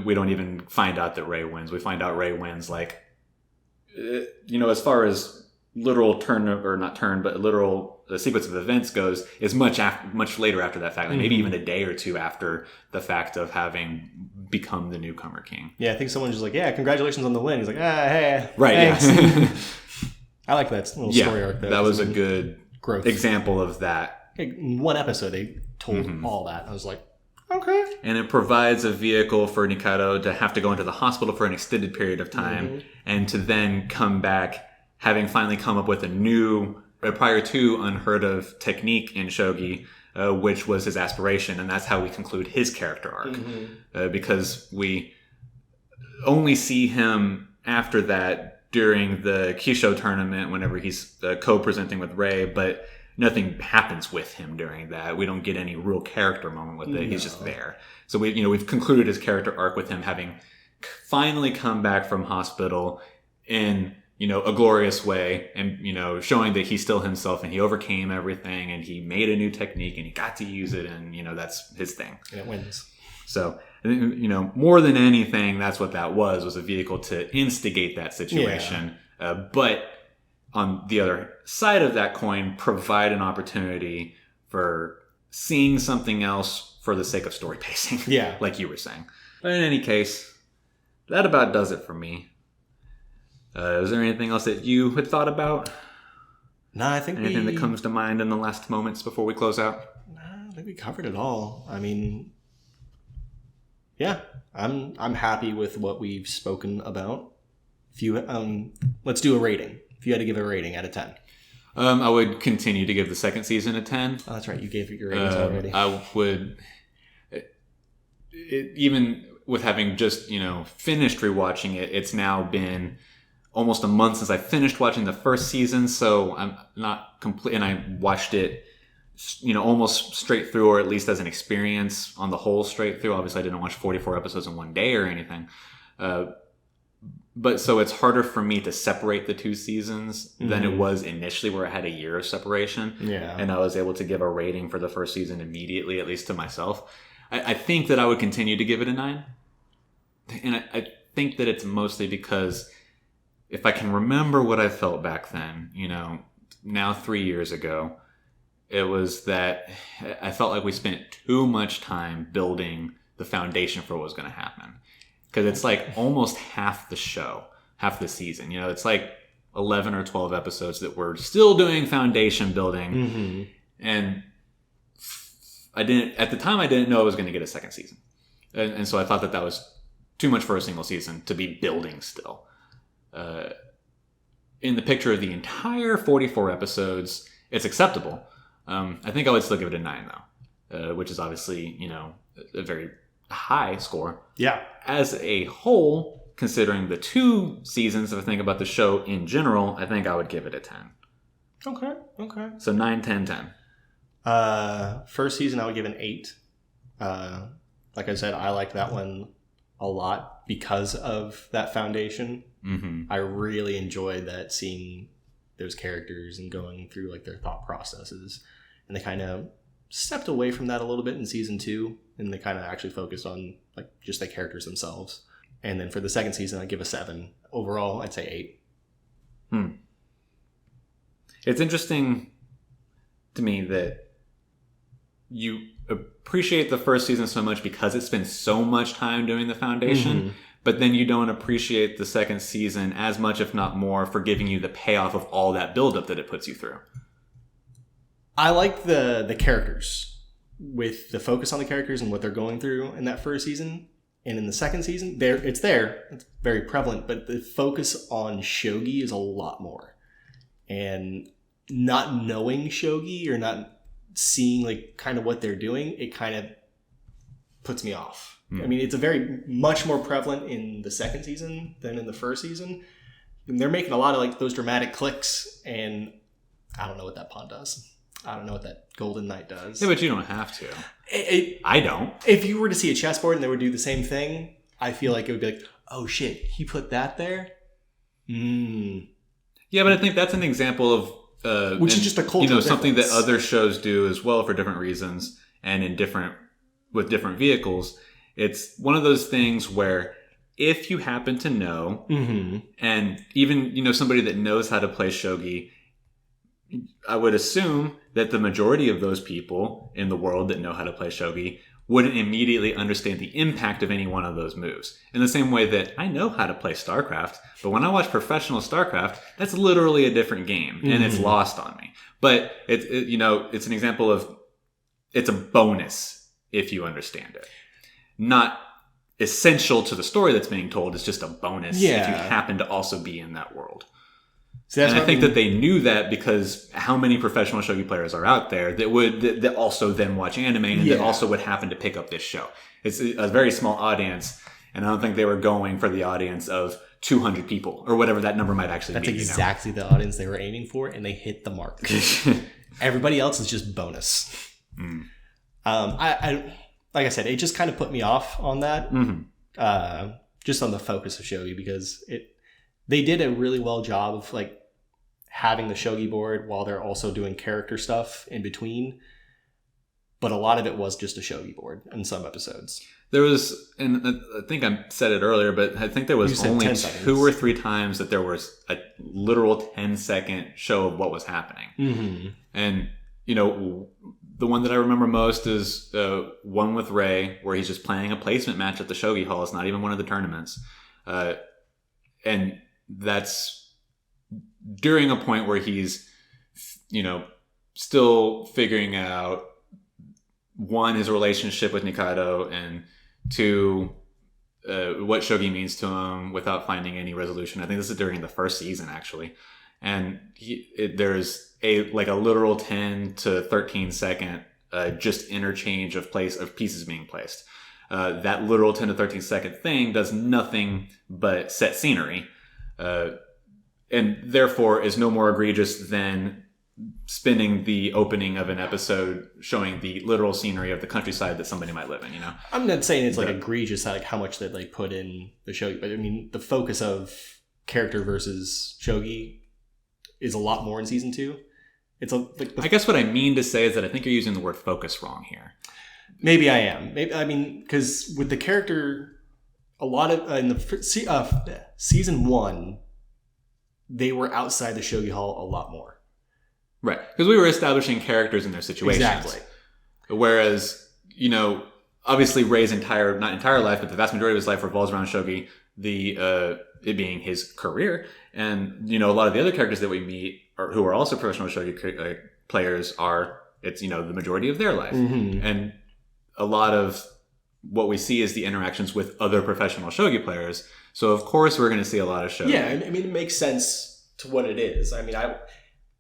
we don't even find out that Rei wins. We find out Rei wins, as far as literal literal sequence of events goes, is much later after that fact, maybe even a day or two after the fact of having become the newcomer king. Yeah, I think someone's just like, yeah, congratulations on the win. He's like, hey, right, thanks. yeah. I like that little story arc. That was a good growth example of that. In one episode, they told all that. I was like, okay. And it provides a vehicle for Nikaido to have to go into the hospital for an extended period of time and to then come back having finally come up with a prior to unheard of technique in shogi, which was his aspiration. And that's how we conclude his character arc. Because we only see him after that during the Kisho tournament whenever he's co-presenting with Rei, but nothing happens with him during that. We don't get any real character moment with it. No. He's just there. So we've concluded his character arc with him having finally come back from hospital in a glorious way, and showing that he's still himself and he overcame everything and he made a new technique and he got to use it, and that's his thing. And it wins. So more than anything, that's what that was a vehicle to instigate that situation. Yeah. But on the other side of that coin, provide an opportunity for seeing something else for the sake of story pacing. Yeah. Like you were saying. But in any case, that about does it for me. Is there anything else that you had thought about? No, I think anything that comes to mind in the last moments before we close out? No, I think we covered it all. I mean, yeah, I'm happy with what we've spoken about. If you let's do a rating. If you had to give a rating out of 10. I would continue to give the second season a 10. Oh, that's right. You gave it your ratings already. I would, even with having just, finished rewatching it, it's now been almost a month since I finished watching the first season. So I'm not complete, and I watched it, almost straight through, or at least as an experience on the whole straight through. Obviously I didn't watch 44 episodes in one day or anything. But so it's harder for me to separate the two seasons than it was initially, where I had a year of separation. Yeah. And I was able to give a rating for the first season immediately, at least to myself. I think that I would continue to give it a 9. And I think that it's mostly because if I can remember what I felt back then, now 3 years ago, it was that I felt like we spent too much time building the foundation for what was going to happen. Because it's like almost half the show, half the season. It's like 11 or 12 episodes that we're still doing foundation building. And at the time I didn't know I was going to get a second season. And so I thought that was too much for a single season to be building still. In the picture of the entire 44 episodes, it's acceptable. I think I would still give it a 9 though, which is obviously, a very high score. Yeah. As a whole, considering the 2 seasons, if I think about the show in general, I think I would give it a 10. Okay. So 9, 10, 10. First season, I would give an 8. Like I said, I liked that one a lot because of that foundation. I really enjoyed that, seeing those characters and going through like their thought processes. And they kind of stepped away from that a little bit in season 2, and they kind of actually focused on like just the characters themselves. And then for the second season, I'd give a 7. Overall, I'd say 8. It's interesting to me that you appreciate the first season so much because it spends so much time doing the foundation, but then you don't appreciate the second season as much, if not more, for giving you the payoff of all that buildup that it puts you through. I like the characters, with the focus on the characters and what they're going through in that first season. And in the second season, it's very prevalent, but the focus on shogi is a lot more. And not knowing shogi or not seeing like kind of what they're doing, it kind of puts me off. I mean, it's a very much more prevalent in the second season than in the first season. And they're making a lot of like those dramatic clicks, and I don't know what that pawn does. I don't know what that golden knight does. Yeah, but you don't have to. I don't. If you were to see a chessboard and they would do the same thing, I feel like it would be like, oh shit, he put that there? Yeah, but I think that's an example of... which is just a cultural something that difference. other shows do as well for different reasons and with different vehicles. It's one of those things where if you happen to know, and even somebody that knows how to play shogi, I would assume that the majority of those people in the world that know how to play shogi wouldn't immediately understand the impact of any one of those moves. In the same way that I know how to play StarCraft, but when I watch professional StarCraft, that's literally a different game, and it's lost on me. But it's an example of it's a bonus if you understand it. Not essential to the story that's being told. It's just a bonus if you happen to also be in that world. So and I think that they knew that because how many professional shogi players are out there that also then watch anime and that also would happen to pick up this show. It's a very small audience, and I don't think they were going for the audience of 200 people or whatever that number might actually That's be. That's exactly the audience they were aiming for, and they hit the mark. Everybody else is just bonus. I like I said, it just kind of put me off on that, just on the focus of shogi, because they did a really well job of like having the shogi board while they're also doing character stuff in between. But a lot of it was just a shogi board in some episodes. There was, and I think I said it earlier, but I think there was only 2 or 3 times that there was a literal 10-second show of what was happening. And, the one that I remember most is one with Ray, where he's just playing a placement match at the shogi hall. It's not even one of the tournaments. And that's during a point where he's, still figuring out, 1, his relationship with Nikaido, and 2, what shogi means to him without finding any resolution. I think this is during the first season, actually. And there's a literal 10 to 13 second just interchange of pieces being placed. That literal 10 to 13 second thing does nothing but set scenery. And therefore is no more egregious than spinning the opening of an episode showing the literal scenery of the countryside that somebody might live in, I'm not saying it's egregious, like how much they put in the shogi, but I mean the focus of character versus shogi is a lot more in season 2. It's I guess what I mean to say is that I think you're using the word focus wrong here. Maybe I am. Because with the character, a lot of in the season 1, they were outside the shogi hall a lot more. Right, because we were establishing characters in their situations. Exactly. Whereas, obviously Ray's not entire life, but the vast majority of his life revolves around shogi, it being his career. And, a lot of the other characters that we meet who are also professional shogi players it's the majority of their life. And a lot of what we see is the interactions with other professional shogi players. So, of course, we're going to see a lot of shogi. Yeah, it makes sense to what it is.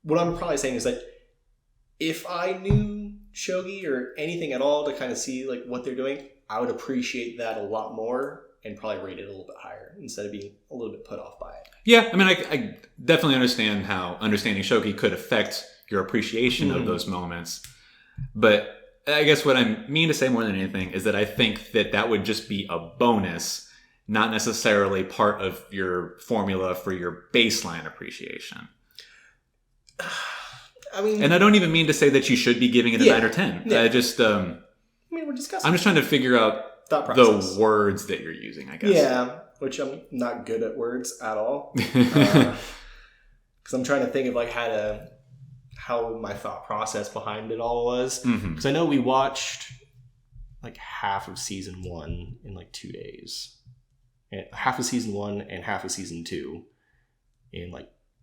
What I'm probably saying is that if I knew shogi or anything at all to kind of see like what they're doing, I would appreciate that a lot more and probably rate it a little bit higher instead of being a little bit put off by it. Yeah, I definitely understand how understanding shogi could affect your appreciation of those moments. But I guess what I mean to say more than anything is that I think that would just be a bonus, not necessarily part of your formula for your baseline appreciation. And I don't even mean to say that you should be giving it a 9 or 10. Yeah. We're discussing. I'm just trying to figure out the words that you're using, I guess. Yeah, which I'm not good at words at all. Because I'm trying to think of how my thought process behind it all was. Because I know we watched half of season 1 in 2 days. And half of season 1 and half of season 2 in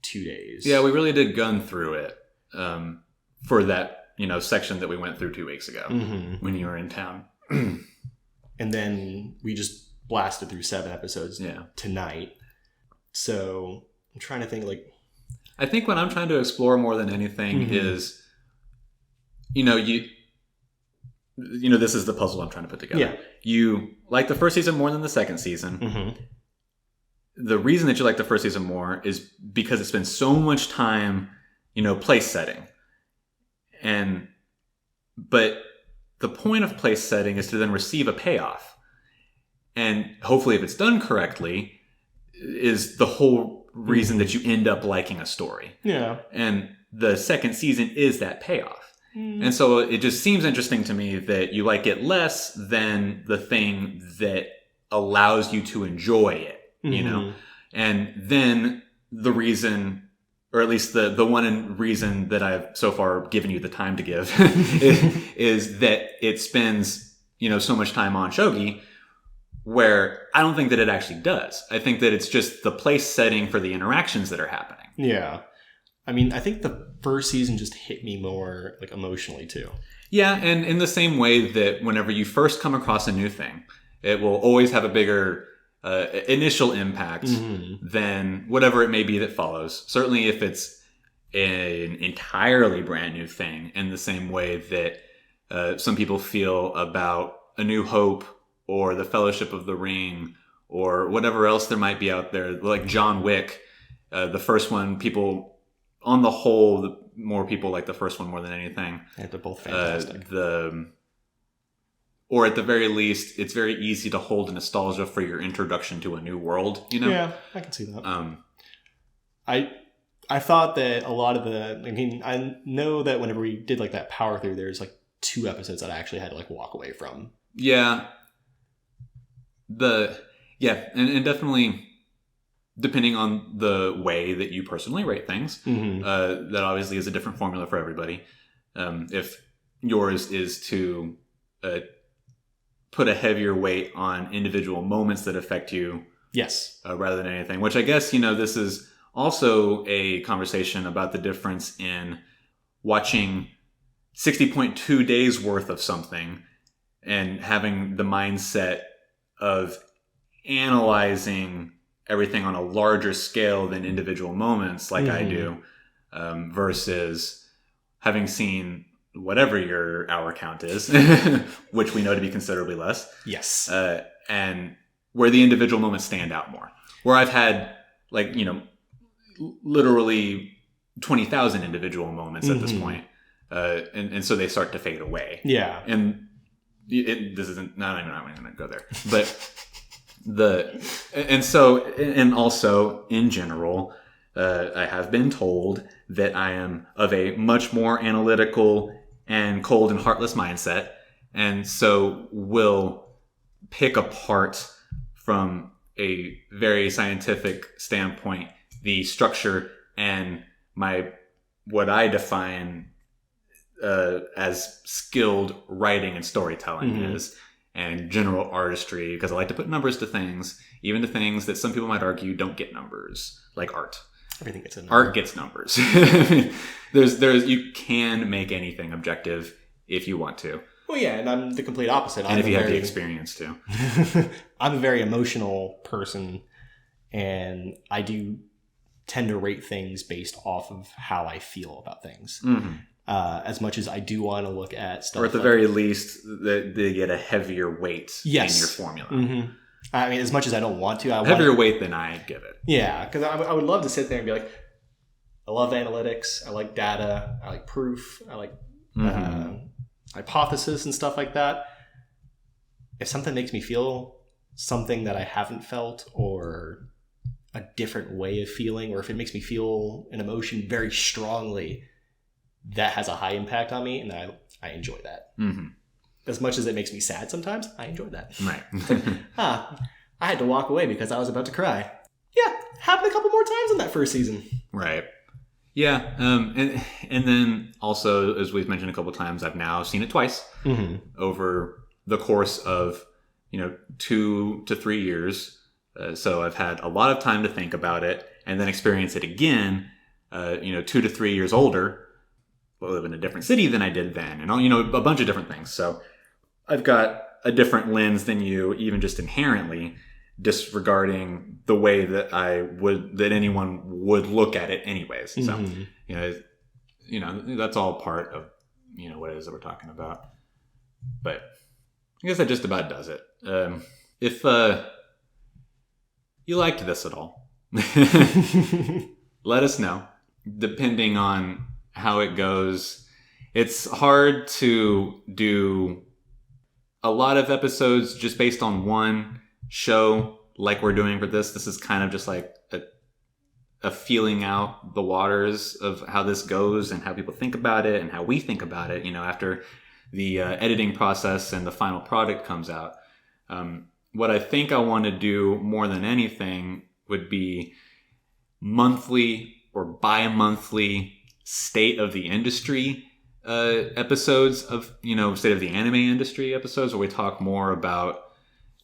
2 days. Yeah, we really did gun through it for that section that we went through 2 weeks ago when you were in town. And then we just blasted through 7 episodes tonight. So I'm trying to think I think what I'm trying to explore more than anything is this is the puzzle I'm trying to put together. Yeah. You like the first season more than the second season. Mm-hmm. The reason that you like the first season more is because it spends so much time, place setting. But the point of place setting is to then receive a payoff. And hopefully if it's done correctly, is the whole reason that you end up liking a story. Yeah. And the second season is that payoff. And so it just seems interesting to me that you like it less than the thing that allows you to enjoy it, And then the reason, or at least the one reason that I've so far given you the time to give is that it spends, so much time on shogi, where I don't think that it actually does. I think that it's just the place setting for the interactions that are happening. Yeah. I mean, I think the first season just hit me more like emotionally too. Yeah, and in the same way that whenever you first come across a new thing, it will always have a bigger initial impact than whatever it may be that follows. Certainly if it's an entirely brand new thing, in the same way that some people feel about A New Hope or The Fellowship of the Ring or whatever else there might be out there, like John Wick. The first one, people... On the whole, more people like the first one more than anything. Yeah, they're both fantastic. Or at the very least, it's very easy to hold nostalgia for your introduction to a new world. Yeah, I can see that. I thought that a lot of I know that whenever we did like that power through, there's like 2 episodes that I actually had to like walk away from. Yeah. And definitely. Depending on the way that you personally rate things, that obviously is a different formula for everybody. If yours is to put a heavier weight on individual moments that affect you, yes, rather than anything, which I guess, this is also a conversation about the difference in watching 60.2 days worth of something and having the mindset of analyzing everything on a larger scale than individual moments like I do, versus having seen whatever your hour count is, which we know to be considerably less. Yes. And where the individual moments stand out more. Where I've had literally 20,000 individual moments at this point. And so they start to fade away. Yeah. And this isn't, not even I'm going to go there, but and also in general, I have been told that I am of a much more analytical and cold and heartless mindset, and so will pick apart from a very scientific standpoint the structure and what I define as skilled writing and storytelling is. And general artistry, because I like to put numbers to things, even to things that some people might argue don't get numbers, like art. Everything gets a number. Art gets numbers. You can make anything objective if you want to. Well, yeah, and I'm the complete opposite. And if you have the experience to. I'm a very emotional person, and I do tend to rate things based off of how I feel about things. As much as I do want to look at stuff. Or at the very least, they get a heavier weight in your formula. I mean, as much as I don't want to. Heavier weight than I give it. Yeah, because I would love to sit there and be like, I love analytics, I like data, I like proof, I like hypothesis and stuff like that. If something makes me feel something that I haven't felt, or a different way of feeling, or if it makes me feel an emotion very strongly, that has a high impact on me, and I enjoy that. As much as it makes me sad sometimes, I enjoy that. Right. I had to walk away because I was about to cry. Yeah, happened a couple more times in that first season. Right. Yeah, and then also, as we've mentioned a couple times, I've now seen it twice over the course of 2 to 3 years. So I've had a lot of time to think about it, and then experience it again. 2 to 3 years older. I live in a different city than I did then, and a bunch of different things. So I've got a different lens than you, even just inherently, disregarding the way that anyone would look at it anyways. So, that's all part of, what it is that we're talking about. But I guess that just about does it. If you liked this at all, let us know. Depending on how it goes, it's hard to do a lot of episodes just based on one show like we're doing for this. This is kind of just like a feeling out the waters of how this goes and how people think about it and how we think about it, after the editing process and the final product comes out. What I think I want to do more than anything would be monthly or bi-monthly state of the industry episodes of, state of the anime industry episodes, where we talk more about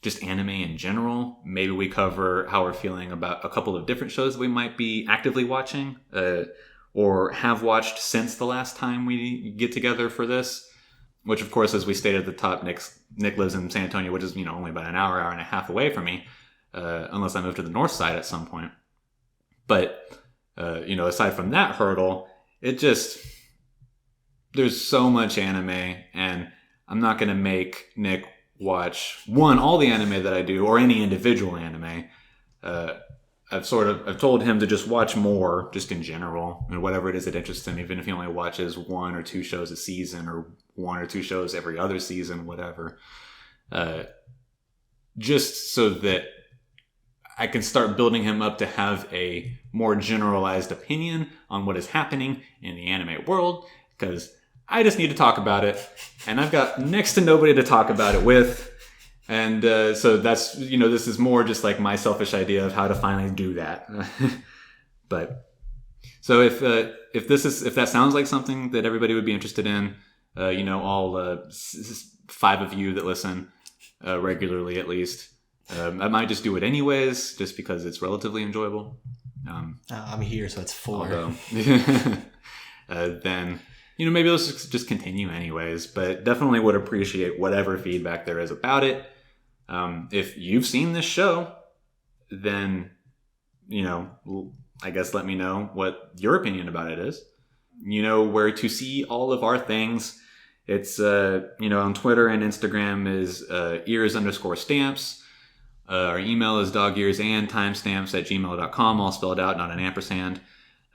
just anime in general. Maybe we cover how we're feeling about a couple of different shows that we might be actively watching or have watched since the last time we get together for this. Which, of course, as we stated at the top, Nick lives in San Antonio, which is, only about an hour and a half away from me, unless I move to the north side at some point. But, aside from that hurdle, there's so much anime, and I'm not going to make Nick watch, all the anime that I do, or any individual anime. I've told him to just watch more, just in general, and whatever it is that interests him, even if he only watches 1 or 2 shows a season, or 1 or 2 shows every other season, whatever. Just so that I can start building him up to have a more generalized opinion on what is happening in the anime world, because I just need to talk about it, and I've got next to nobody to talk about it with. And so that's, this is more just like my selfish idea of how to finally do that. But so if that sounds like something that everybody would be interested in, all 5 of you that listen regularly at least, I might just do it anyways, just because it's relatively enjoyable. I'm here, so it's 4. Although, then maybe let's just continue anyways. But definitely would appreciate whatever feedback there is about it. If you've seen this show, then, I guess let me know what your opinion about it is. You know where to see all of our things. It's, on Twitter and Instagram is ears_stamps. Our email is dogearsandtimestamps@gmail.com, all spelled out, not an ampersand.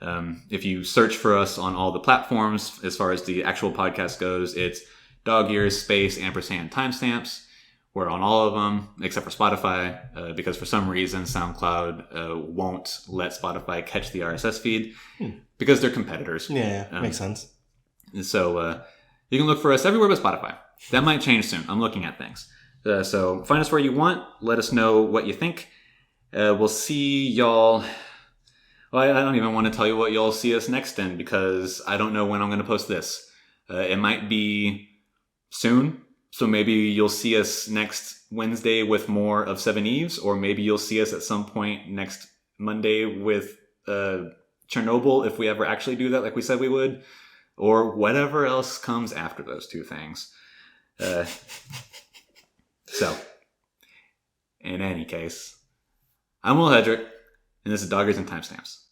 If you search for us on all the platforms, as far as the actual podcast goes, it's dog ears space ampersand timestamps. We're on all of them except for Spotify, because for some reason SoundCloud won't let Spotify catch the RSS feed because they're competitors. Yeah, makes sense. So you can look for us everywhere but Spotify. That might change soon. I'm looking at things. So find us where you want. Let us know what you think. We'll see y'all. Well, I don't even want to tell you what y'all see us next in, because I don't know when I'm going to post this. It might be soon. So maybe you'll see us next Wednesday with more of Seven Eves, or maybe you'll see us at some point next Monday with Chernobyl, if we ever actually do that like we said we would, or whatever else comes after those 2 things. So, in any case, I'm Will Hedrick, and this is Dog Ears and Timestamps.